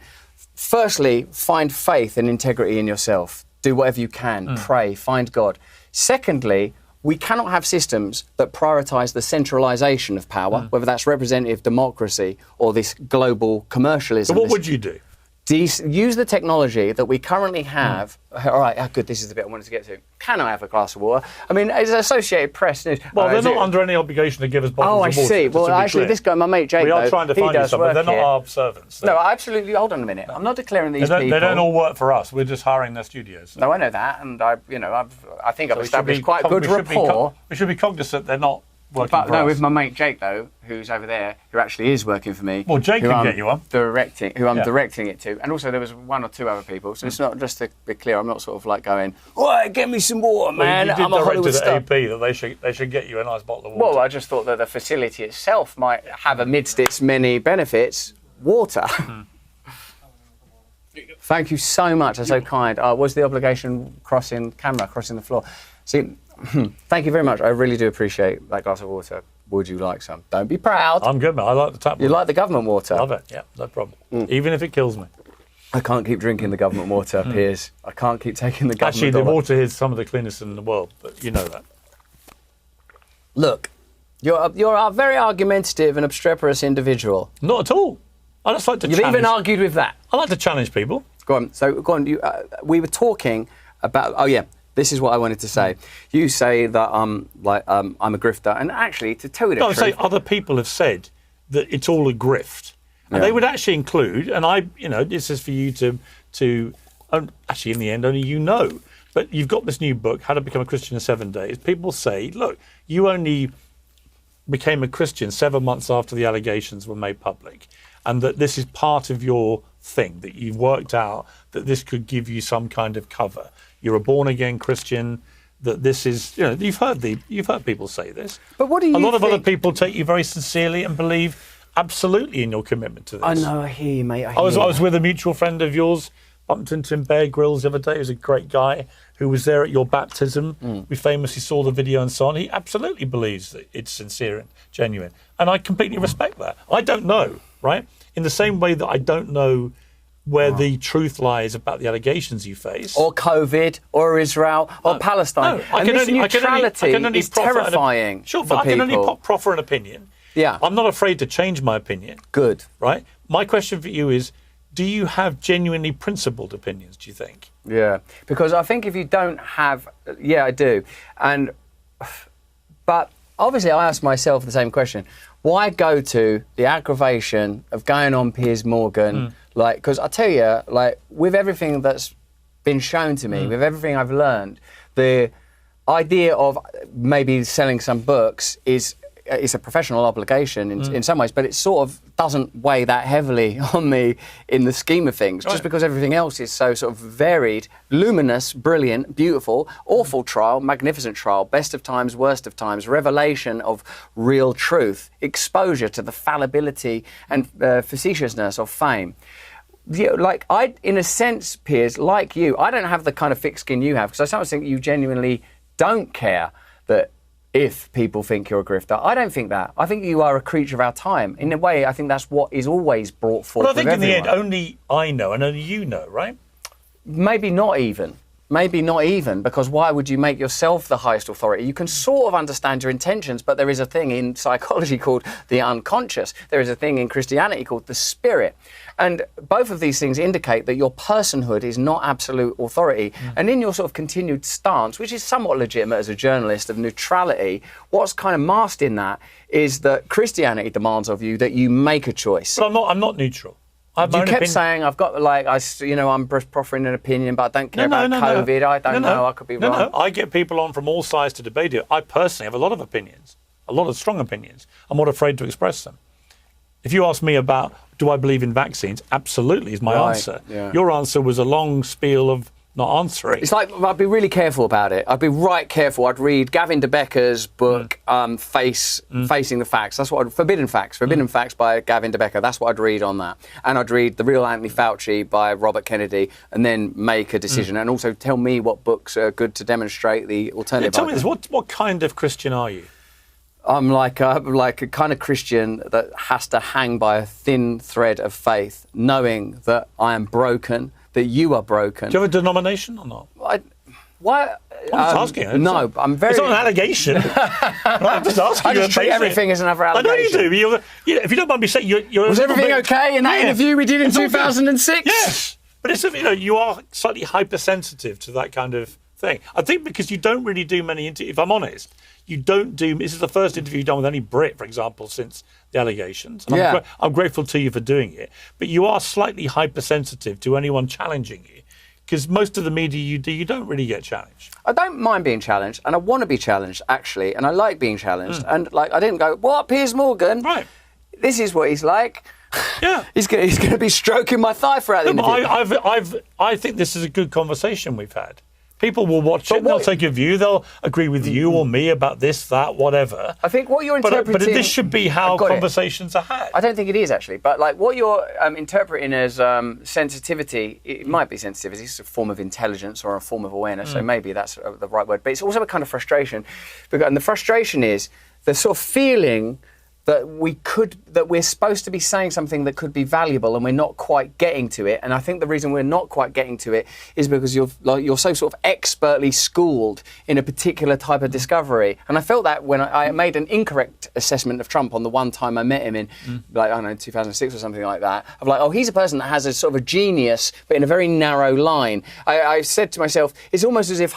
Firstly, find faith and integrity in yourself. Do whatever you can. Pray. Find God. Secondly, we cannot have systems that prioritise the centralisation of power, whether that's representative democracy or this global commercialism. So what would you do? Use the technology that we currently have. All right, good, this is the bit I wanted to get to. Can I have a glass of water? I mean, it's Associated Press news. Well, they're not under any obligation to give us bottles of water. Oh, I see. Well, actually, this guy, my mate Jake, we are trying to find you some, but they're not our servants. No, absolutely. Hold on a minute. I'm not declaring these people. They don't all work for us. We're just hiring their studios. So. No, I know that, and I think I've established quite good rapport. We should be cognizant they're not working but for no, us. with my mate Jake though, who's over there, who actually is working for me. Well, Jake can get you one. Who I'm directing it to, and also there was one or two other people. So it's not, just to be clear, I'm not sort of like going, "Oh, get me some water, man." Well, you I'm a Hollywood to the star. AP that they should get you a nice bottle of water. Well, I just thought that the facility itself might have, amidst its many benefits, water. Thank you so much. That's so kind. Was the obligation crossing the floor? See. Thank you very much. I really do appreciate that glass of water. Would you like some? Don't be proud. I'm good, man. I like the tap water. You like the government water? Love it. Yeah, no problem. Even if it kills me. I can't keep drinking the government water, Piers. I can't keep taking the government Actually, the water is some of the cleanest in the world, but you know that. Look, you're a very argumentative and obstreperous individual. Not at all. I just like to You've even argued with that. I like to challenge people. Go on. So, go on. We were talking about... Oh, yeah. This is what I wanted to say. You say that I'm a grifter, and actually, to tell you the truth, I say other people have said that it's all a grift, and they would actually include. And this is for you to actually, in the end, only you know. But you've got this new book, How to Become a Christian in 7 Days. People say, look, you only became a Christian 7 months after the allegations were made public, and that this is part of your thing, that you've worked out that this could give you some kind of cover. You're a born-again Christian, that this is, you've heard people say this. But what do you A lot of other people take you very sincerely and believe absolutely in your commitment to this. I know, I hear you, mate. I was with a mutual friend of yours, bumped into him, Bear Grylls, the other day. He was a great guy who was there at your baptism. We famously saw the video and so on. He absolutely believes that it's sincere and genuine. And I completely respect that. I don't know, right? In the same way that I don't know where the truth lies about the allegations you face. Or COVID, or Israel, or Palestine. No, and this neutrality is terrifying Sure, but I can only proffer an opinion. Yeah. I'm not afraid to change my opinion. Good. Right? My question for you is, do you have genuinely principled opinions, do you think? Yeah. Because I think if you don't have... Yeah, I do. But obviously I ask myself the same question. Why go to the aggravation of going on Piers Morgan... because I tell you, with everything that's been shown to me, with everything I've learned, the idea of maybe selling some books is a professional obligation in some ways, but it sort of doesn't weigh that heavily on me in the scheme of things, just because everything else is so sort of varied, luminous, brilliant, beautiful, awful trial, magnificent trial, best of times, worst of times, revelation of real truth, exposure to the fallibility and facetiousness of fame. Yeah, in a sense, Piers, like you, I don't have the kind of thick skin you have, because I sometimes think you genuinely don't care that if people think you're a grifter. I don't think that. I think you are a creature of our time. In a way, I think that's what is always brought forth. But I think in the end, only I know and only you know, right? Maybe not even. Maybe not even, because why would you make yourself the highest authority? You can sort of understand your intentions, but there is a thing in psychology called the unconscious. There is a thing in Christianity called the spirit. And both of these things indicate that your personhood is not absolute authority. And in your sort of continued stance, which is somewhat legitimate as a journalist, of neutrality, what's kind of masked in that is that Christianity demands of you that you make a choice. But I'm not neutral. You kept saying, I've got, like, I'm proffering an opinion, but I don't care about COVID. I don't know. I could be wrong. No, I get people on from all sides to debate it. I personally have a lot of opinions, a lot of strong opinions. I'm not afraid to express them. If you ask me about, do I believe in vaccines? Absolutely is my answer. Yeah. Your answer was a long spiel of not answering. It's like, I'd be really careful about it. I'd be right careful. I'd read Gavin de Becker's book, Facing the Facts. That's what Forbidden Facts by Gavin de Becker. That's what I'd read on that. And I'd read The Real Anthony Fauci by Robert Kennedy, and then make a decision. And also tell me what books are good to demonstrate the alternative. Tell me this, what kind of Christian are you? I'm like a kind of Christian that has to hang by a thin thread of faith, knowing that I am broken, that you are broken. Do you have a denomination or not? Why? I'm just asking. No, I'm very... It's not an allegation. I'm just asking. I just treat everything as another allegation. I know you do. If you don't mind me saying, you're was everything okay in that interview we did in 2006? Yes. But it's, you are slightly hypersensitive to that kind of thing. I think because you don't really do many interviews, if I'm honest, you don't do... This is the first interview you've done with any Brit, for example, since the allegations. And I'm grateful to you for doing it. But you are slightly hypersensitive to anyone challenging you. Because most of the media you do, you don't really get challenged. I don't mind being challenged, and I want to be challenged, actually, and I like being challenged. And, like, I didn't go, what, Piers Morgan? Right. This is what he's like. Yeah. He's going to be stroking my thigh throughout the interview. I think this is a good conversation we've had. People will watch it, they'll take a view, they'll agree with you or me about this, that, whatever. I think what you're interpreting... But this should be how conversations are had. I don't think it is, actually. But like what you're interpreting as sensitivity, it might be sensitivity, it's a form of intelligence or a form of awareness, so maybe that's the right word. But it's also a kind of frustration. And the frustration is the sort of feeling that we're supposed to be saying something that could be valuable and we're not quite getting to it. And I think the reason we're not quite getting to it is because you're so sort of expertly schooled in a particular type of discovery. And I felt that when I made an incorrect assessment of Trump on the one time I met him in, like, I don't know, 2006 or something like that, of like, oh, he's a person that has a sort of a genius, but in a very narrow line. I said to myself, it's almost as if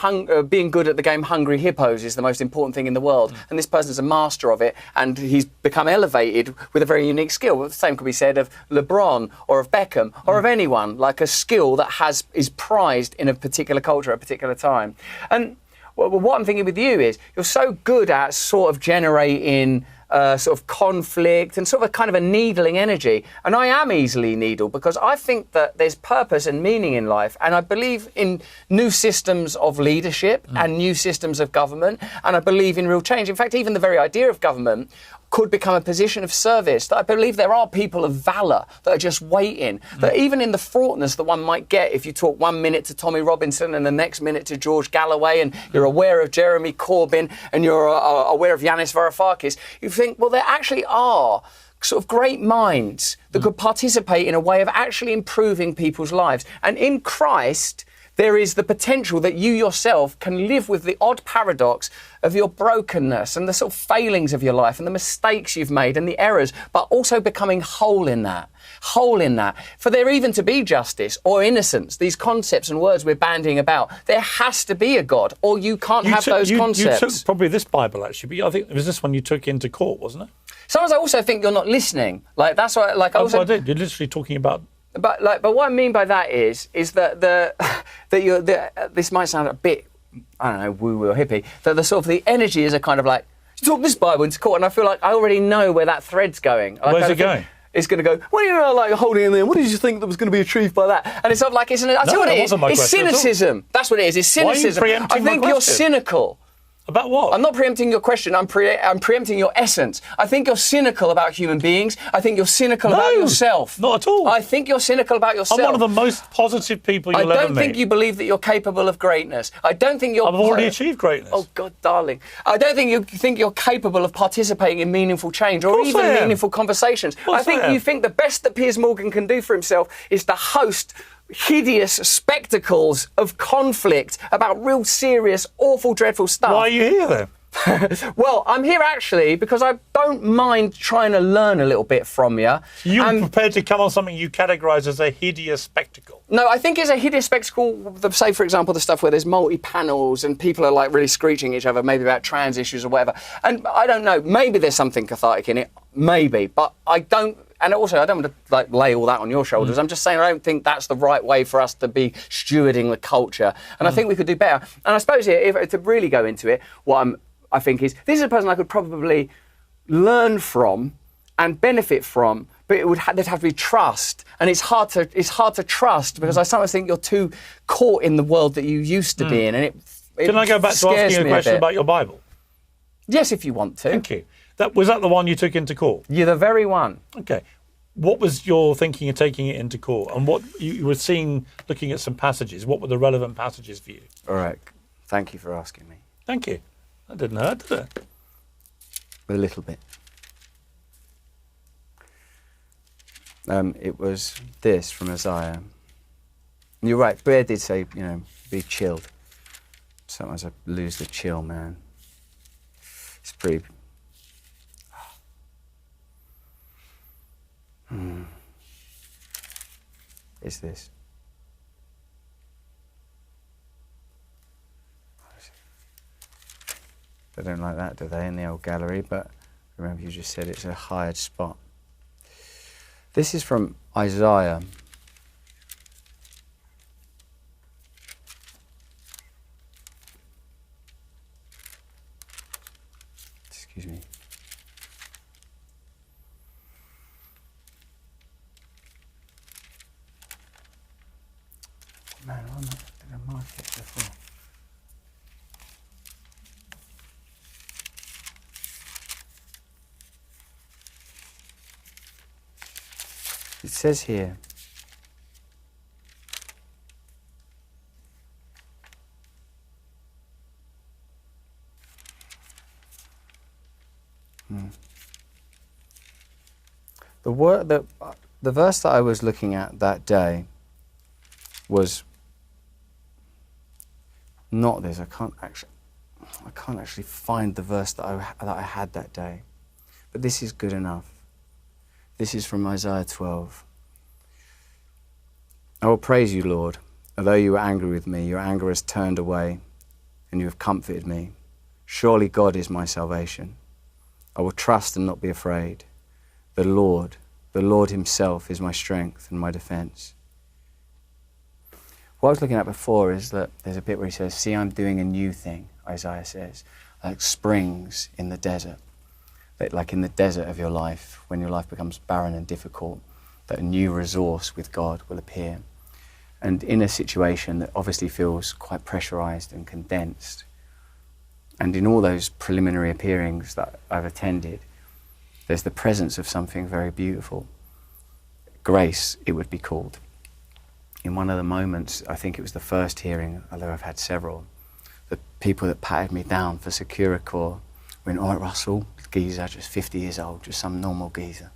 being good at the game Hungry Hippos is the most important thing in the world. And this person's a master of it, and he's become elevated with a very unique skill. The same could be said of LeBron or of Beckham or of anyone, like a skill that is prized in a particular culture at a particular time. And what I'm thinking with you is you're so good at sort of generating sort of conflict and sort of a kind of a needling energy. And I am easily needled because I think that there's purpose and meaning in life. And I believe in new systems of leadership and new systems of government. And I believe in real change. In fact, even the very idea of government could become a position of service. That I believe there are people of valour that are just waiting. That even in the fraughtness that one might get if you talk 1 minute to Tommy Robinson and the next minute to George Galloway, and you're aware of Jeremy Corbyn and you're aware of Yanis Varoufakis, you think, well, there actually are sort of great minds that could participate in a way of actually improving people's lives. And in Christ, there is the potential that you yourself can live with the odd paradox of your brokenness and the sort of failings of your life and the mistakes you've made and the errors, but also becoming whole in that. For there even to be justice or innocence, these concepts and words we're bandying about, there has to be a God, or you can't have those concepts. You took probably this Bible, actually, but I think it was this one you took into court, wasn't it? Sometimes I also think you're not listening. Like, that's why, like, I did. You're literally talking about... But what I mean by that is that this might sound a bit, I don't know, woo-woo or hippie, that the sort of the energy is a kind of like, you talk this Bible into court, and I feel like I already know where that thread's going. Like, where's it going? It's going to go, what do you know, like holding in there? What did you think that was going to be achieved by that? And it's sort of like, I tell you what it is. It's cynicism. That's what it is. It's cynicism. Why are you preempting I think you're cynical. About what? I'm not preempting your question. I'm preempting your essence. I think you're cynical about human beings. I think you're cynical about yourself. Not at all. I think you're cynical about yourself. I'm one of the most positive people you'll ever meet. I don't think you believe that you're capable of greatness. I don't think you're... I've already achieved greatness. Oh, God, darling. I don't think you think you're capable of participating in meaningful change or even meaningful conversations. I think you think the best that Piers Morgan can do for himself is to host hideous spectacles of conflict about real serious, awful, dreadful stuff. Why are you here then? Well, I'm here actually because I don't mind trying to learn a little bit from you. You're prepared to come on something you categorise as a hideous spectacle. No, I think it's a hideous spectacle, say, for example, the stuff where there's multi-panels and people are like really screeching at each other, maybe about trans issues or whatever. And I don't know, maybe there's something cathartic in it, maybe, but I don't. And also, I don't want to like lay all that on your shoulders. I'm just saying I don't think that's the right way for us to be stewarding the culture. And I think we could do better. And I suppose here, if to really go into it, what I think is, this is a person I could probably learn from and benefit from, but there'd have to be trust. And it's hard to trust because I sometimes think you're too caught in the world that you used to be in. And it Can I go back to asking you a question about your Bible? Yes, if you want to. Thank you. Was that the one you took into court? You're the very one. Okay. What was your thinking of taking it into court? And what you were seeing, looking at some passages, what were the relevant passages for you? All right. Thank you for asking me. Thank you. That didn't hurt, did it? A little bit. It was this from Isaiah. You're right, Bear did say, be chilled. Sometimes I lose the chill, man. It's pretty... It's this. They don't like that, do they, in the old gallery? But remember, you just said it's a hired spot. This is from Isaiah. Excuse me. Man, did I mark it before? It says here, the verse that I was looking at that day was not this. I can't actually find the verse that I had that day, but this is good enough. This is from Isaiah 12. I will praise you, Lord. Although you were angry with me, your anger has turned away, and you have comforted me. Surely God is my salvation. I will trust and not be afraid. The Lord himself is my strength and my defense. What I was looking at before is that there's a bit where he says, see, I'm doing a new thing, Isaiah says, like springs in the desert. Like in the desert of your life, when your life becomes barren and difficult, that a new resource with God will appear. And in a situation that obviously feels quite pressurized and condensed, and in all those preliminary appearings that I've attended, there's the presence of something very beautiful. Grace, it would be called. In one of the moments, I think it was the first hearing, although I've had several, the people that patted me down for Securicor went, all right, Russell, geezer, just 50 years old, just some normal geezer,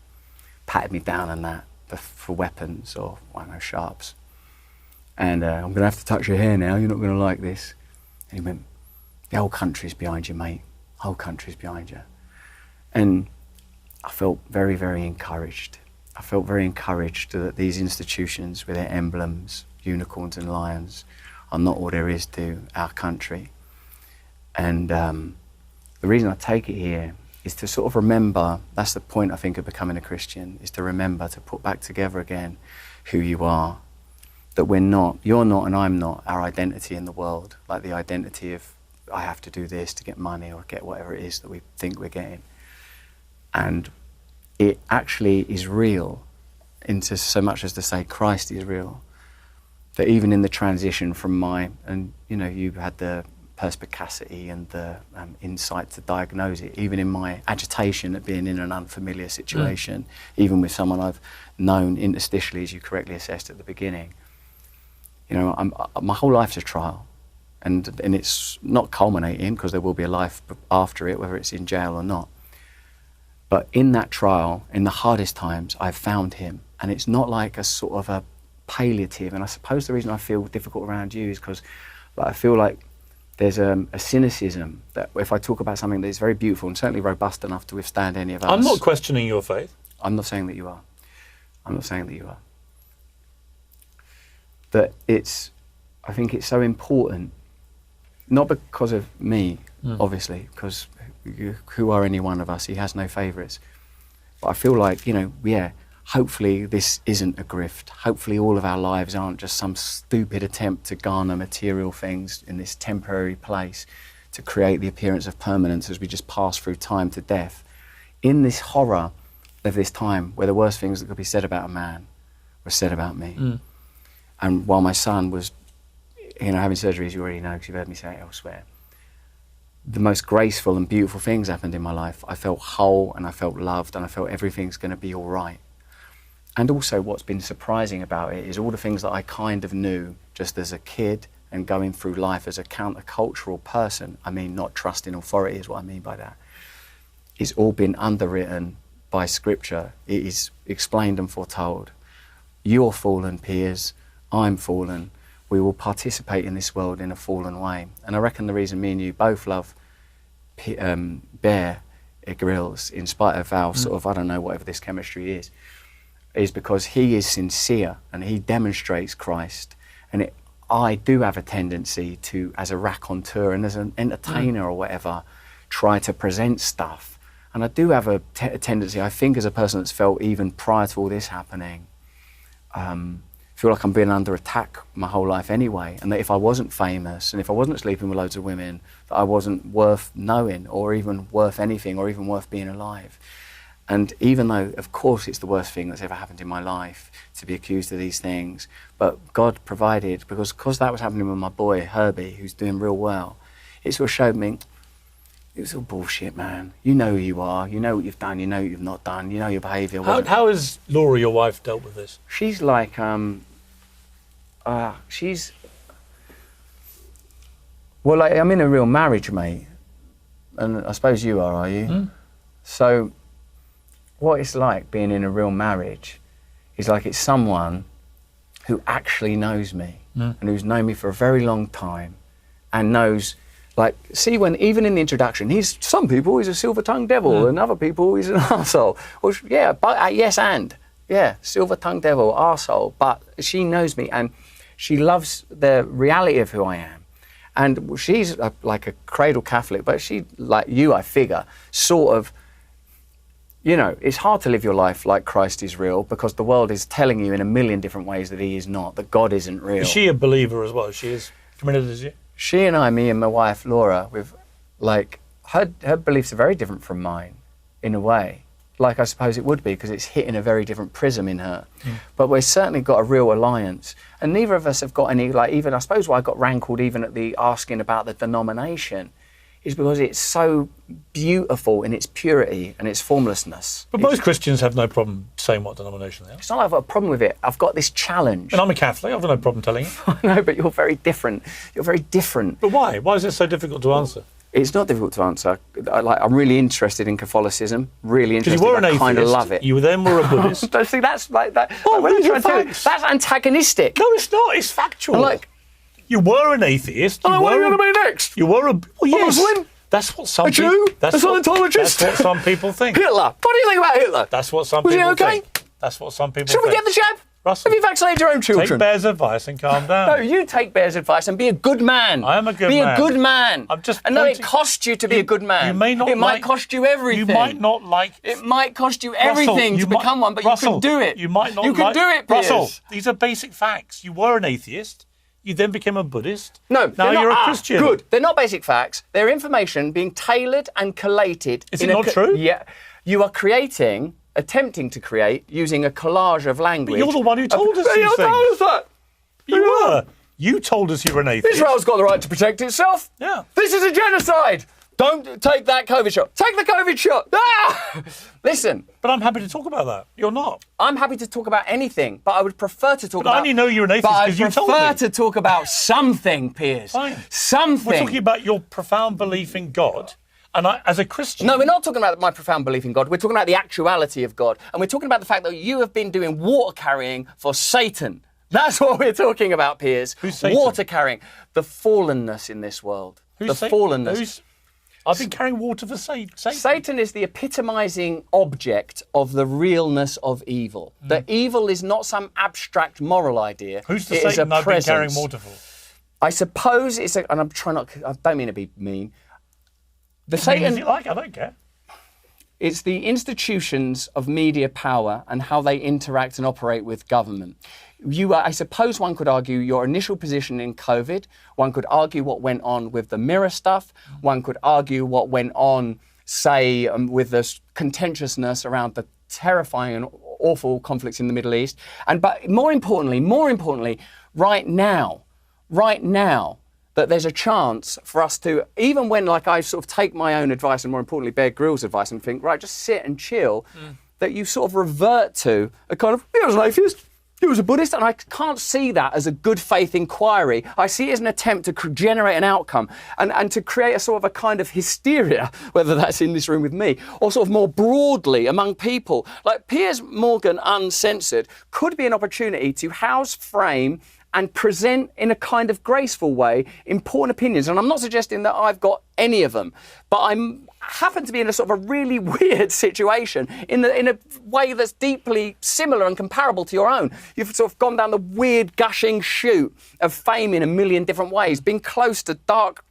patted me down on that for weapons or, I don't know, sharps. And I'm going to have to touch your hair now, you're not going to like this. And he went, the whole country's behind you, mate. Whole country's behind you. And I felt very, very encouraged. I felt very encouraged that these institutions with their emblems, unicorns and lions, are not all there is to our country. And the reason I take it here is to sort of remember, that's the point I think of becoming a Christian, is to remember to put back together again who you are. That we're not, you're not and I'm not our identity in the world, like the identity of I have to do this to get money or get whatever it is that we think we're getting. And it actually is real, into so much as to say Christ is real. That even in the transition from and you had the perspicacity and the insight to diagnose it, even in my agitation at being in an unfamiliar situation, even with someone I've known interstitially, as you correctly assessed at the beginning. My whole life's a trial, and it's not culminating, because there will be a life after it, whether it's in jail or not. But in that trial, in the hardest times, I've found him, and it's not like a sort of a palliative. And I suppose the reason I feel difficult around you is because I feel like there's a cynicism that if I talk about something that is very beautiful and certainly robust enough to withstand any of us. I'm not questioning your faith. I'm not saying that you are. I'm not saying that you are. That I think it's so important, not because of me, obviously, because who are any one of us? He has no favourites. But I feel like, hopefully this isn't a grift. Hopefully all of our lives aren't just some stupid attempt to garner material things in this temporary place to create the appearance of permanence as we just pass through time to death. In this horror of this time where the worst things that could be said about a man were said about me. And while my son was, having surgery, as you already know, because you've heard me say it elsewhere, the most graceful and beautiful things happened in my life. I felt whole and I felt loved and I felt everything's going to be all right. And also what's been surprising about it is all the things that I kind of knew just as a kid and going through life as a countercultural person, I mean, not trusting authority is what I mean by that, it's all been underwritten by scripture. It is explained and foretold. You're fallen, Piers. I'm fallen. We will participate in this world in a fallen way. And I reckon the reason me and you both love Bear Grylls, in spite of our sort of, I don't know, whatever this chemistry is because he is sincere and he demonstrates Christ. And I do have a tendency to, as a raconteur and as an entertainer or whatever, try to present stuff. And I do have a tendency, I think, as a person that's felt even prior to all this happening, feel like I'm being under attack my whole life anyway, and that if I wasn't famous and if I wasn't sleeping with loads of women, that I wasn't worth knowing or even worth anything or even worth being alive. And even though, of course, it's the worst thing that's ever happened in my life to be accused of these things, but God provided, because that was happening with my boy, Herbie, who's doing real well, it sort of showed me, it was all bullshit, man. You know who you are, you know what you've done, you know what you've not done, you know your behaviour. How has Laura, your wife, dealt with this? She's like, well, like, I'm in a real marriage, mate. And I suppose you are you? So what it's like being in a real marriage is like it's someone who actually knows me and who's known me for a very long time and knows, like, see, when even in the introduction, some people he's a silver-tongued devil and other people he's an arsehole. Well, yeah, but yes, and yeah, silver-tongued devil, arsehole. But she knows me and she loves the reality of who I am. And she's like a cradle Catholic, but she, like you, I figure, sort of, it's hard to live your life like Christ is real because the world is telling you in a million different ways that he is not, that God isn't real. Is she a believer as well? She is committed as you? She and I, me and my wife, Laura, with like, her beliefs are very different from mine, in a way. Like I suppose it would be, because it's hitting a very different prism in her. But we've certainly got a real alliance. And neither of us have got any, like, even, I suppose why I got rankled even at the asking about the denomination is because it's so beautiful in its purity and its formlessness. But most Christians have no problem saying what denomination they are. It's not like I've got a problem with it. I've got this challenge. And I'm a Catholic. I've got no problem telling you. I know, but you're very different. You're very different. But why? Why is it so difficult to answer? It's not difficult to answer. I'm really interested in Catholicism. Really interested. You were an I atheist. kind of love it. You then were a Buddhist. See, that's like that. Oh, that's antagonistic. No, it's not. It's factual. Like, you were an atheist. What are you going to be next? You were a yes. Muslim? That's what some a Jew? people. That's a Scientologist? That's what some people think. Hitler. What do you think about Hitler? That's what some Was people he okay? think. That's what some people Should think. we get the jab? Russell, have you vaccinated your own children? Take Bear's advice and calm down. No, you take Bear's advice and be a good man. I am a good man. Be a good man. I'm just and no, it costs you to be a good man. You may not. It might cost you everything. You might not like. It might cost you everything to become one, but Russell, you can do it. You might not. You can do it, Piers. Russell, these are basic facts. You were an atheist. You then became a Buddhist. No, now you're a Christian. Good. They're not basic facts. They're information being tailored and collated. Is it not true? Yeah. You are attempting to create, using a collage of language. But you're the one who told us these things. You told us that. You were. You told us you were an atheist. Israel's got the right to protect itself. Yeah. This is a genocide. Don't take that COVID shot. Take the COVID shot. Ah! Listen. But I'm happy to talk about that. You're not. I'm happy to talk about anything, but I would prefer to talk about... I only know you're an atheist because you told me. But I prefer to talk about something, Piers. Fine. Something. We're talking about your profound belief in God. And as a Christian... No, we're not talking about my profound belief in God. We're talking about the actuality of God. And we're talking about the fact that you have been doing water carrying for Satan. That's what we're talking about, Piers. Who's Satan? Water carrying. The fallenness in this world. Who's the fallenness. I've been carrying water for Satan. Satan is the epitomizing object of the realness of evil. That evil is not some abstract moral idea. Who's the It is Satan a I've been presence. carrying water for? I suppose it's and I'm trying not. I don't mean to be mean. The What is Satan. it like? I don't care. It's the institutions of media power and how they interact and operate with government. I suppose one could argue your initial position in COVID. One could argue what went on with the mirror stuff. One could argue what went on, say, with the contentiousness around the terrifying and awful conflicts in the Middle East. But more importantly, right now, that there's a chance for us to, even when like I sort of take my own advice and more importantly Bear Grylls' advice and think, right, just sit and chill, that you sort of revert to a kind of, he was an atheist, he was a Buddhist, and I can't see that as a good faith inquiry. I see it as an attempt to generate an outcome and to create a sort of a kind of hysteria, whether that's in this room with me or sort of more broadly among people. Like Piers Morgan Uncensored could be an opportunity to house, frame, and present in a kind of graceful way important opinions. And I'm not suggesting that I've got any of them, but I happen to be in a sort of a really weird situation in a way that's deeply similar and comparable to your own. You've sort of gone down the weird gushing chute of fame in a million different ways, been close to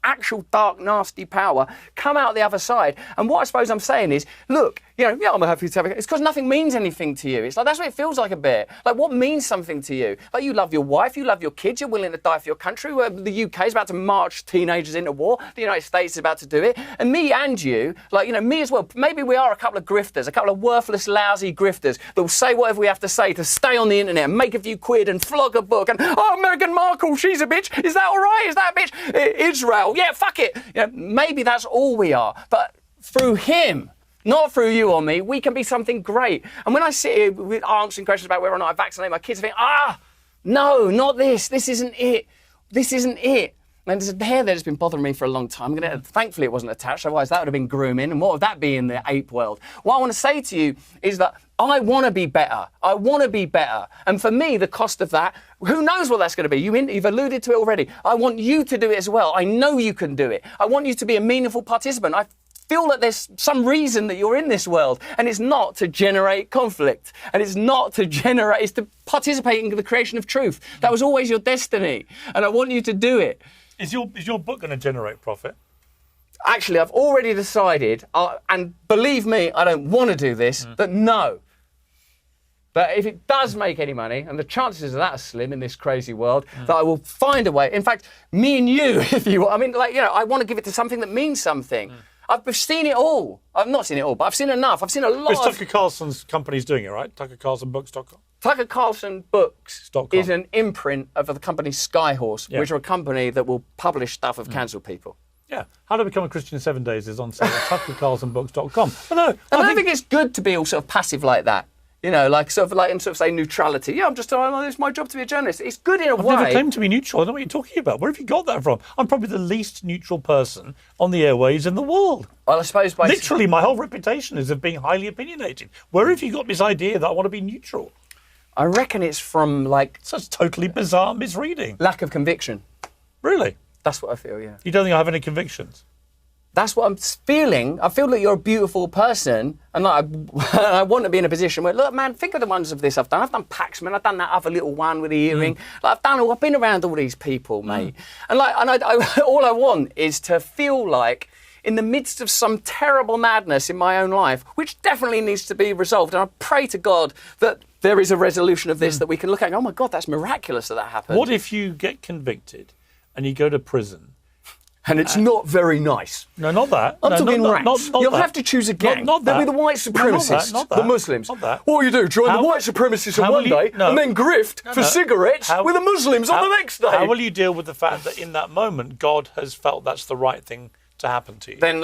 actual dark, nasty power, come out the other side. And what I suppose I'm saying is, look, I'm happy to have it. It's because nothing means anything to you. It's like, that's what it feels like a bit. Like, what means something to you? Like, you love your wife, you love your kids, you're willing to die for your country. The UK is about to march teenagers into war. The United States is about to do it. And me and you, me as well, maybe we are a couple of grifters, a couple of worthless, lousy grifters that will say whatever we have to say to stay on the internet and make a few quid and flog a book and, Meghan Markle, she's a bitch. Is that all right? Is that a bitch? Israel, yeah, fuck it. Maybe that's all we are. But through him, not through you or me, we can be something great. And when I sit here with answering questions about whether or not I vaccinate my kids, I think, no, not this. This isn't it. This isn't it. And there's a hair there that's been bothering me for a long time. Thankfully, it wasn't attached. Otherwise, that would have been grooming. And what would that be in the ape world? What I want to say to you is that I want to be better. I want to be better. And for me, the cost of that, who knows what that's going to be? You've alluded to it already. I want you to do it as well. I know you can do it. I want you to be a meaningful participant. I feel that there's some reason that you're in this world, and it's not to generate conflict, and it's to participate in the creation of truth. That was always your destiny, and I want you to do it. Is your book going to generate profit? Actually, I've already decided, and believe me, I don't want to do this, that no. But if it does make any money, and the chances of that are slim in this crazy world, that I will find a way. In fact, me and you, if you want. I mean, I want to give it to something that means something. I've seen it all. I've not seen it all, but I've seen enough. I've seen a lot. Tucker Carlson's company's doing it, right? TuckerCarlsonBooks.com. Tucker Carlson Books .com. is an imprint of the company Skyhorse, which are a company that will publish stuff of cancelled people. Yeah. How to Become a Christian in 7 Days is on sale at TuckerCarlsonBooks.com. I think it's good to be all sort of passive like that. Say neutrality. Yeah, it's my job to be a journalist. It's good in a way. I've never claimed to be neutral. I don't know what you're talking about. Where have you got that from? I'm probably the least neutral person on the airwaves in the world. Well, I suppose literally my whole reputation is of being highly opinionated. Where have you got this idea that I want to be neutral? I reckon it's from such totally bizarre misreading. Lack of conviction. Really? That's what I feel, yeah. You don't think I have any convictions? That's what I'm feeling. I feel that you're a beautiful person, and I want to be in a position where, look, man, think of the ones of this I've done. I've done Paxman. I've done that other little one with the earring. I've been around all these people, mate. And all I want is to feel like, in the midst of some terrible madness in my own life, which definitely needs to be resolved, and I pray to God that there is a resolution of this that we can look at and go, oh my God, that's miraculous that happened. What if you get convicted and you go to prison? And it's not very nice. No, not that. I'm talking rats. Not You'll that. have to choose a gang. Not that. They'll be the white supremacists, not that. the Muslims. Not that. What will you do? Join the white supremacists on one day and then grift for cigarettes with the Muslims on the next day? How will you deal with the fact that in that moment God has felt that's the right thing to happen to you? Then,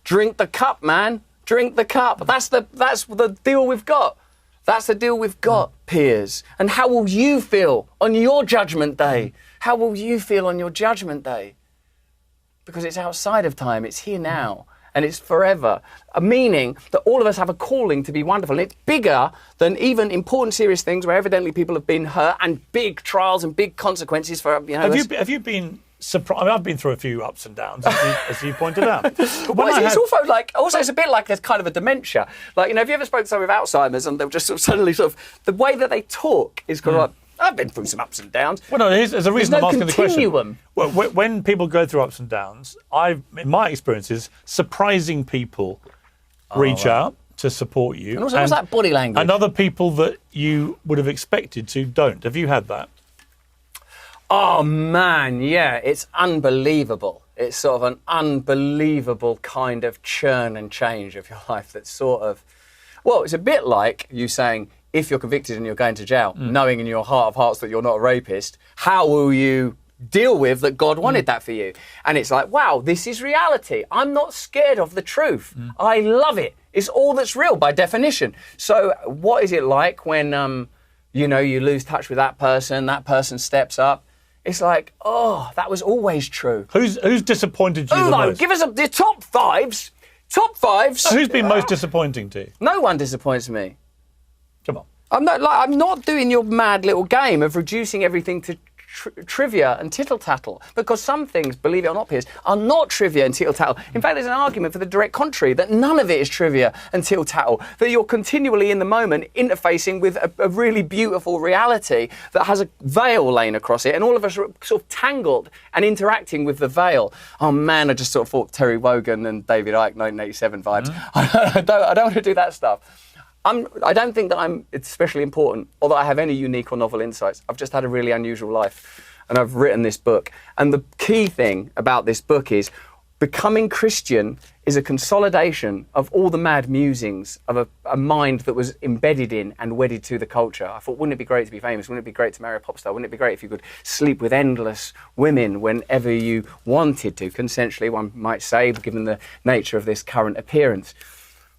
drink the cup, man. Drink the cup. That's the deal we've got. That's the deal we've got, Piers. And how will you feel on your judgment day? How will you feel on your judgment day? Because it's outside of time, it's here now. and it's forever. Meaning that all of us have a calling to be wonderful. And it's bigger than even important, serious things where evidently people have been hurt and big trials and big consequences for, you know. Have you been surprised? I mean, I've been through a few ups and downs, as you pointed out. But Well, it's also it's a bit like there's kind of a dementia. Like, you know, have you ever spoken to someone with Alzheimer's and they'll just sort of suddenly the way that they talk is kind of like, I've been through some ups and downs. Well, no, there's a reason I'm asking the question. Continuum. Well, when people go through ups and downs, in my experiences, surprising people reach out to support you. And also, what's that body language? And other people that you would have expected to don't. Have you had that? Oh, man, yeah, it's unbelievable. It's sort of an unbelievable kind of churn and change of your life that's sort of... Well, it's a bit like you saying, if you're convicted and you're going to jail, knowing in your heart of hearts that you're not a rapist, how will you deal with that God wanted that for you? And it's like, wow, this is reality. I'm not scared of the truth. I love it. It's all that's real by definition. So what is it like when, you know, you lose touch with that person steps up? It's like, oh, that was always true. Who's disappointed you the most? Give us the top fives. Top fives. Who's been most disappointing to you? No one disappoints me. Come on. I'm not doing your mad little game of reducing everything to trivia and tittle-tattle, because some things, believe it or not, Piers, are not trivia and tittle-tattle. In fact, there's an argument for the direct contrary, that none of it is trivia and tittle-tattle, that you're continually in the moment interfacing with a really beautiful reality that has a veil laying across it, and all of us are sort of tangled and interacting with the veil. Oh man, I just sort of thought Terry Wogan and David Icke 1987 vibes. I don't want to do that stuff. I don't think that I'm especially important or that I have any unique or novel insights. I've just had a really unusual life and I've written this book. And the key thing about this book is becoming Christian is a consolidation of all the mad musings of a mind that was embedded in and wedded to the culture. I thought, wouldn't it be great to be famous? Wouldn't it be great to marry a pop star? Wouldn't it be great if you could sleep with endless women whenever you wanted to, consensually, one might say, given the nature of this current appearance.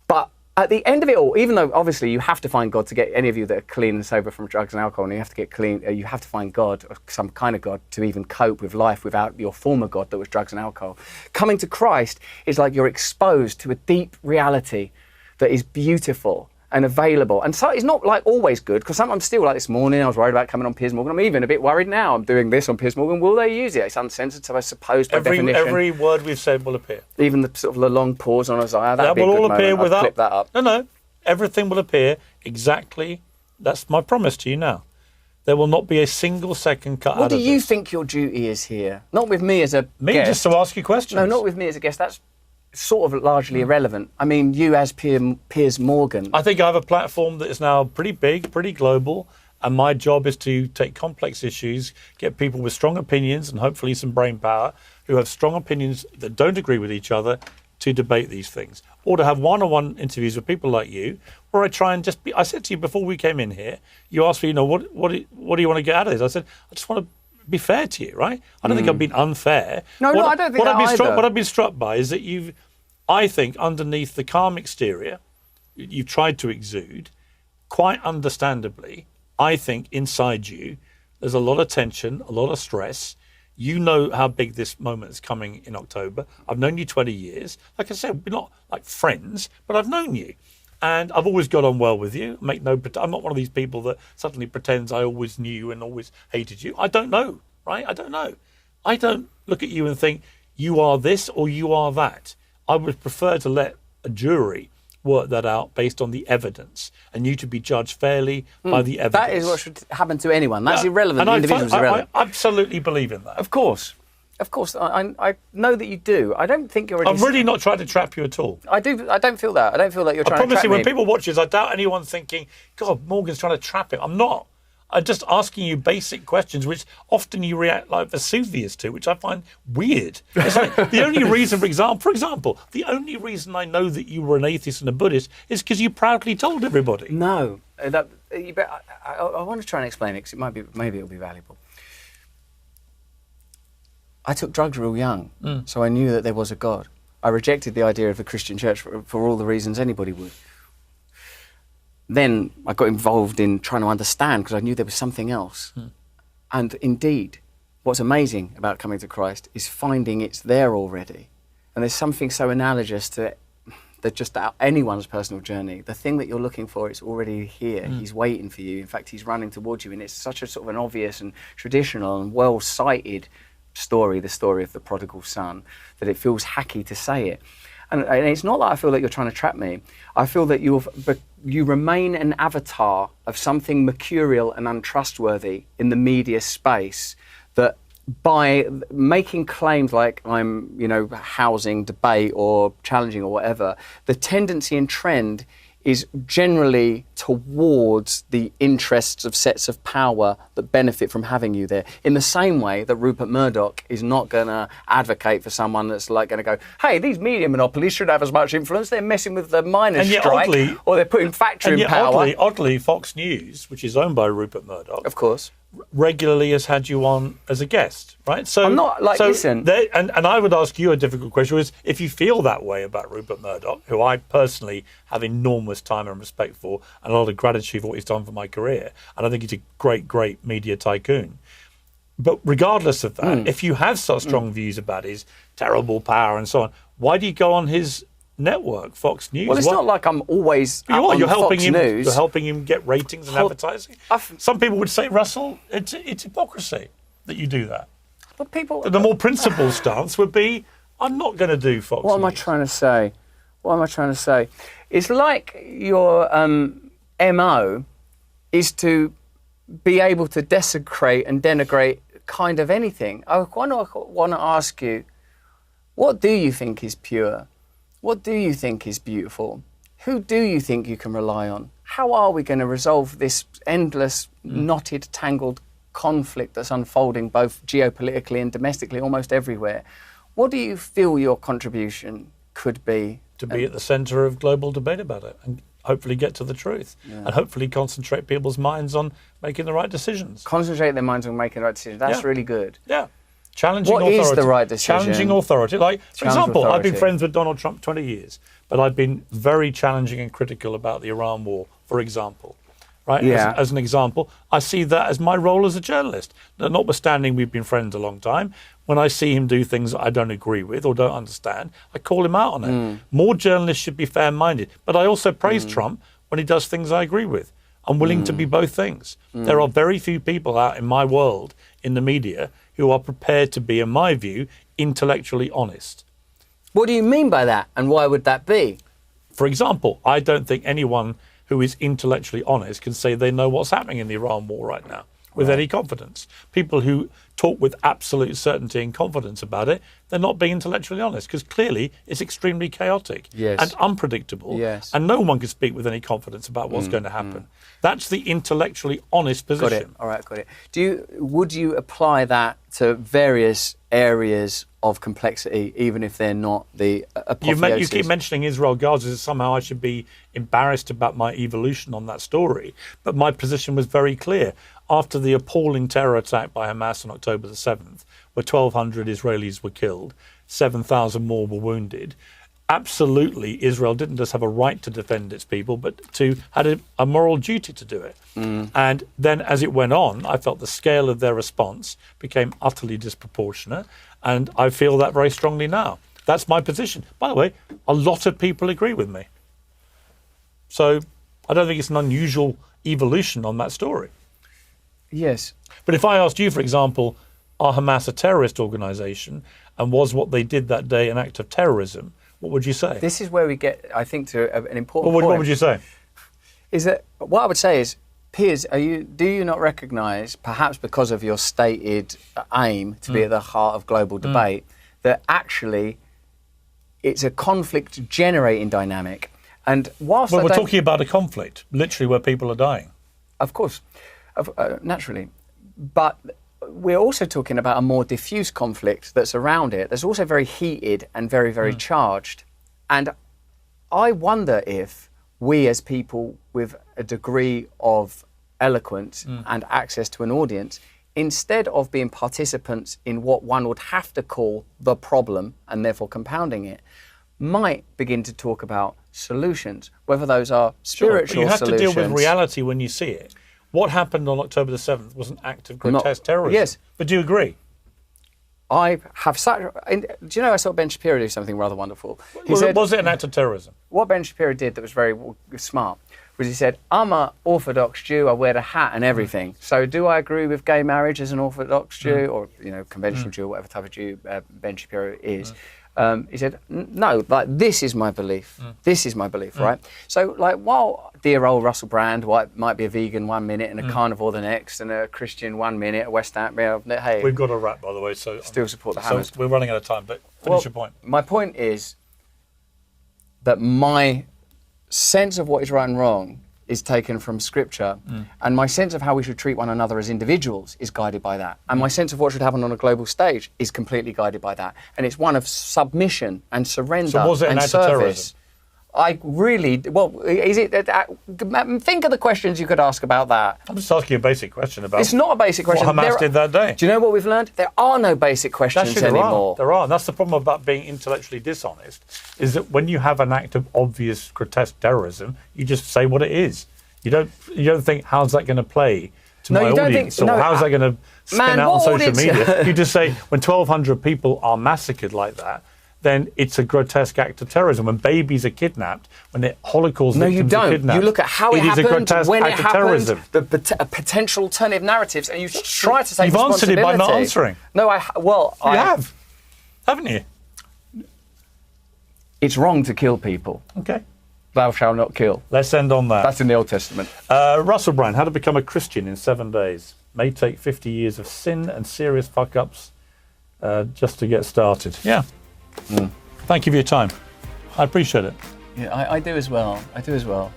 But at the end of it all, even though obviously you have to find God to get any of you that are clean and sober from drugs and alcohol, and you have to get clean, you have to find God, or some kind of God, to even cope with life without your former God that was drugs and alcohol. Coming to Christ is like you're exposed to a deep reality that is beautiful and available. And so it's not like always good, because sometimes still, like this morning, I was worried about coming on Piers Morgan. I'm even a bit worried now. I'm doing this on Piers Morgan. Will they use it? It's uncensored, so I suppose by definition. Every word we've said will appear. Even the sort of the long pause on Isaiah, that'd be a will good all appear moment. without. I'll clip that up. No. Everything will appear exactly. That's my promise to you now. There will not be a single second cut out of What do you this. think your duty is here? Not with me as a guest. Just to ask you questions. No, not with me as a guest. That's sort of largely irrelevant. I mean, you as Piers Morgan. I think I have a platform that is now pretty big, pretty global, and my job is to take complex issues, get people with strong opinions and hopefully some brain power who have strong opinions that don't agree with each other to debate these things, or to have one-on-one interviews with people like you, where I try and just be. I said to you before we came in here, you asked me, what do you want to get out of this? I said, I just want to be fair to you, right? I don't think I've been unfair. No, I don't think that either. What I've been struck by is that I think underneath the calm exterior you've tried to exude, quite understandably, I think inside you there's a lot of tension, a lot of stress. You know how big this moment is coming in October. I've known you 20 years. Like I said, we're not like friends, but I've known you. And I've always got on well with you. I'm not one of these people that suddenly pretends I always knew and always hated you. I don't know, right? I don't know. I don't look at you and think you are this or you are that. I would prefer to let a jury work that out based on the evidence, and you to be judged fairly by the evidence. That is what should happen to anyone. That's irrelevant. The individual's irrelevant. I absolutely believe in that. Of course. I know that you do. I don't think you're. I'm really not trying to trap you at all. I don't feel that. I don't feel that you're trying to trap me. I promise you, when people watch this, I doubt anyone's thinking, God, Morgan's trying to trap him. I'm not. I'm just asking you basic questions, which often you react like Vesuvius to, which I find weird. It's like the only reason, for example, the only reason I know that you were an atheist and a Buddhist is because you proudly told everybody. No, I want to try and explain it because maybe it'll be valuable. I took drugs real young, so I knew that there was a God. I rejected the idea of a Christian church for all the reasons anybody would. Then I got involved in trying to understand because I knew there was something else. And indeed, what's amazing about coming to Christ is finding it's there already And there's something so analogous to just anyone's personal journey. The thing that you're looking for is already here. He's waiting for you. In fact, he's running towards you. And it's such a sort of an obvious and traditional and well-cited story, the story of the prodigal son, that it feels hacky to say it. And it's not that I feel that you're trying to trap me. I feel that you remain an avatar of something mercurial and untrustworthy in the media space, that by making claims like I'm, housing debate or challenging or whatever, the tendency and trend is generally towards the interests of sets of power that benefit from having you there. In the same way that Rupert Murdoch is not going to advocate for someone that's like going to go, hey, these media monopolies should have as much influence. They're messing with the miners' strike, or they're putting factory in power. Oddly, Fox News, which is owned by Rupert Murdoch, of course, regularly has had you on as a guest, right? So I'm not like, listen. And I would ask you a difficult question, is if you feel that way about Rupert Murdoch, who I personally have enormous time and respect for, and a lot of gratitude for what he's done for my career, and I think he's a great, great media tycoon. But regardless of that, if you have such strong views about his terrible power and so on, why do you go on his network, Fox News? Well, it's not like I'm always on helping Fox him. News. You're helping him get ratings and advertising. Some people would say, Russell, it's hypocrisy that you do that. But people, the more principled stance would be, I'm not going to do Fox News. What am I trying to say? It's like your MO is to be able to desecrate and denigrate kind of anything. I want to ask you, what do you think is pure? What do you think is beautiful? Who do you think you can rely on? How are we going to resolve this endless, knotted, tangled conflict that's unfolding both geopolitically and domestically almost everywhere? What do you feel your contribution could be? To be at the centre of global debate about it and hopefully get to the truth and hopefully concentrate people's minds on making the right decisions. Concentrate their minds on making the right decisions. That's really good. Yeah. Challenging what authority. Is the right decision? Challenging authority. Like, for example, authority. I've been friends with Donald Trump 20 years, but I've been very challenging and critical about the Iran war, for example. Right? Yeah. As an example, I see that as my role as a journalist. Notwithstanding we've been friends a long time, when I see him do things that I don't agree with or don't understand, I call him out on it. More journalists should be fair-minded. But I also praise Trump when he does things I agree with. I'm willing to be both things. There are very few people out in my world, in the media, who are prepared to be, in my view, intellectually honest. What do you mean by that, and why would that be? For example, I don't think anyone who is intellectually honest can say they know what's happening in the Iran war right now with any confidence. People who talk with absolute certainty and confidence about it, they're not being intellectually honest, because clearly it's extremely chaotic and unpredictable, and no one can speak with any confidence about what's going to happen. That's the intellectually honest position. Got it. All right, got it. Would you apply that to various areas of complexity, even if they're not the apotheosis? You keep mentioning Israel-Gaza, as somehow I should be embarrassed about my evolution on that story. But my position was very clear. After the appalling terror attack by Hamas on October the 7th, where 1,200 Israelis were killed, 7,000 more were wounded, absolutely Israel didn't just have a right to defend its people, but had a moral duty to do it. And then as it went on, I felt the scale of their response became utterly disproportionate, and I feel that very strongly now. That's my position. By the way, a lot of people agree with me. So I don't think it's an unusual evolution on that story. Yes. But if I asked you, for example, are Hamas a terrorist organisation, and was what they did that day an act of terrorism, what would you say? This is where we get, I think, to an important point. point. What would you say? Is that what I would say is, Piers, do you not recognise, perhaps because of your stated aim to be at the heart of global debate, that actually it's a conflict-generating dynamic? And whilst we're talking about a conflict, literally, where people are dying. Of course, naturally. But we're also talking about a more diffuse conflict that's around it. That's also very heated and very, very charged. And I wonder if we as people with a degree of eloquence and access to an audience, instead of being participants in what one would have to call the problem and therefore compounding it, might begin to talk about solutions, whether those are spiritual solutions. But you have to deal with reality when you see it. What happened on October the 7th was an act of grotesque terrorism. Yes. But do you agree? I have such. Do you know I saw Ben Shapiro do something rather wonderful? He said, was it an act of terrorism? What Ben Shapiro did that was very smart was he said, I'm an Orthodox Jew, I wear the hat and everything. So do I agree with gay marriage as an Orthodox Jew or, conventional Jew, whatever type of Jew Ben Shapiro is? He said, no, like, this is my belief. This is my belief, right? So, like, while dear old Russell Brand might be a vegan 1 minute and a carnivore the next and a Christian 1 minute, a West Ham, hey. We've got a wrap, by the way, so... Still support the Hammers. So we're running out of time, but finish your point. My point is that my sense of what is right and wrong is taken from scripture, and my sense of how we should treat one another as individuals is guided by that. And my sense of what should happen on a global stage is completely guided by that. And it's one of submission and surrender So was it an and act of service. terrorism? I really, well, is it, think of the questions you could ask about that. I'm just asking you a basic question about... It's not a basic question. What Hamas did that day. Do you know what we've learned? There are no basic questions anymore. There are. And that's the problem about being intellectually dishonest, is that when you have an act of obvious, grotesque terrorism, you just say what it is. You don't think, how's that going to play to my audience? Or how's that going to spin out on social media? You just say, when 1,200 people are massacred like that, then it's a grotesque act of terrorism. When babies are kidnapped, when the Holocaust victims are kidnapped, you look at how it happened, when it happened, terrorism. the potential alternative narratives, and you try to take responsibility. You've answered it by not answering. No, I have, haven't you? It's wrong to kill people. Okay. Thou shalt not kill. Let's end on that. That's in the Old Testament. Russell Brand, How to Become a Christian in 7 Days. May take 50 years of sin and serious fuck-ups just to get started. Yeah. Thank you for your time. I appreciate it. Yeah, I do as well. I do as well.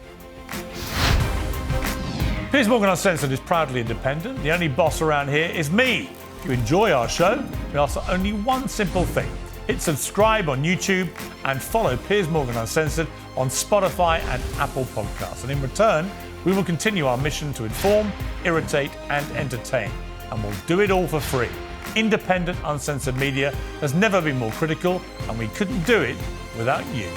Piers Morgan Uncensored is proudly independent. The only boss around here is me. If you enjoy our show, we ask for only one simple thing. Hit subscribe on YouTube and follow Piers Morgan Uncensored on Spotify and Apple Podcasts. And in return, we will continue our mission to inform, irritate and entertain. And we'll do it all for free. Independent, uncensored media has never been more critical, and we couldn't do it without you.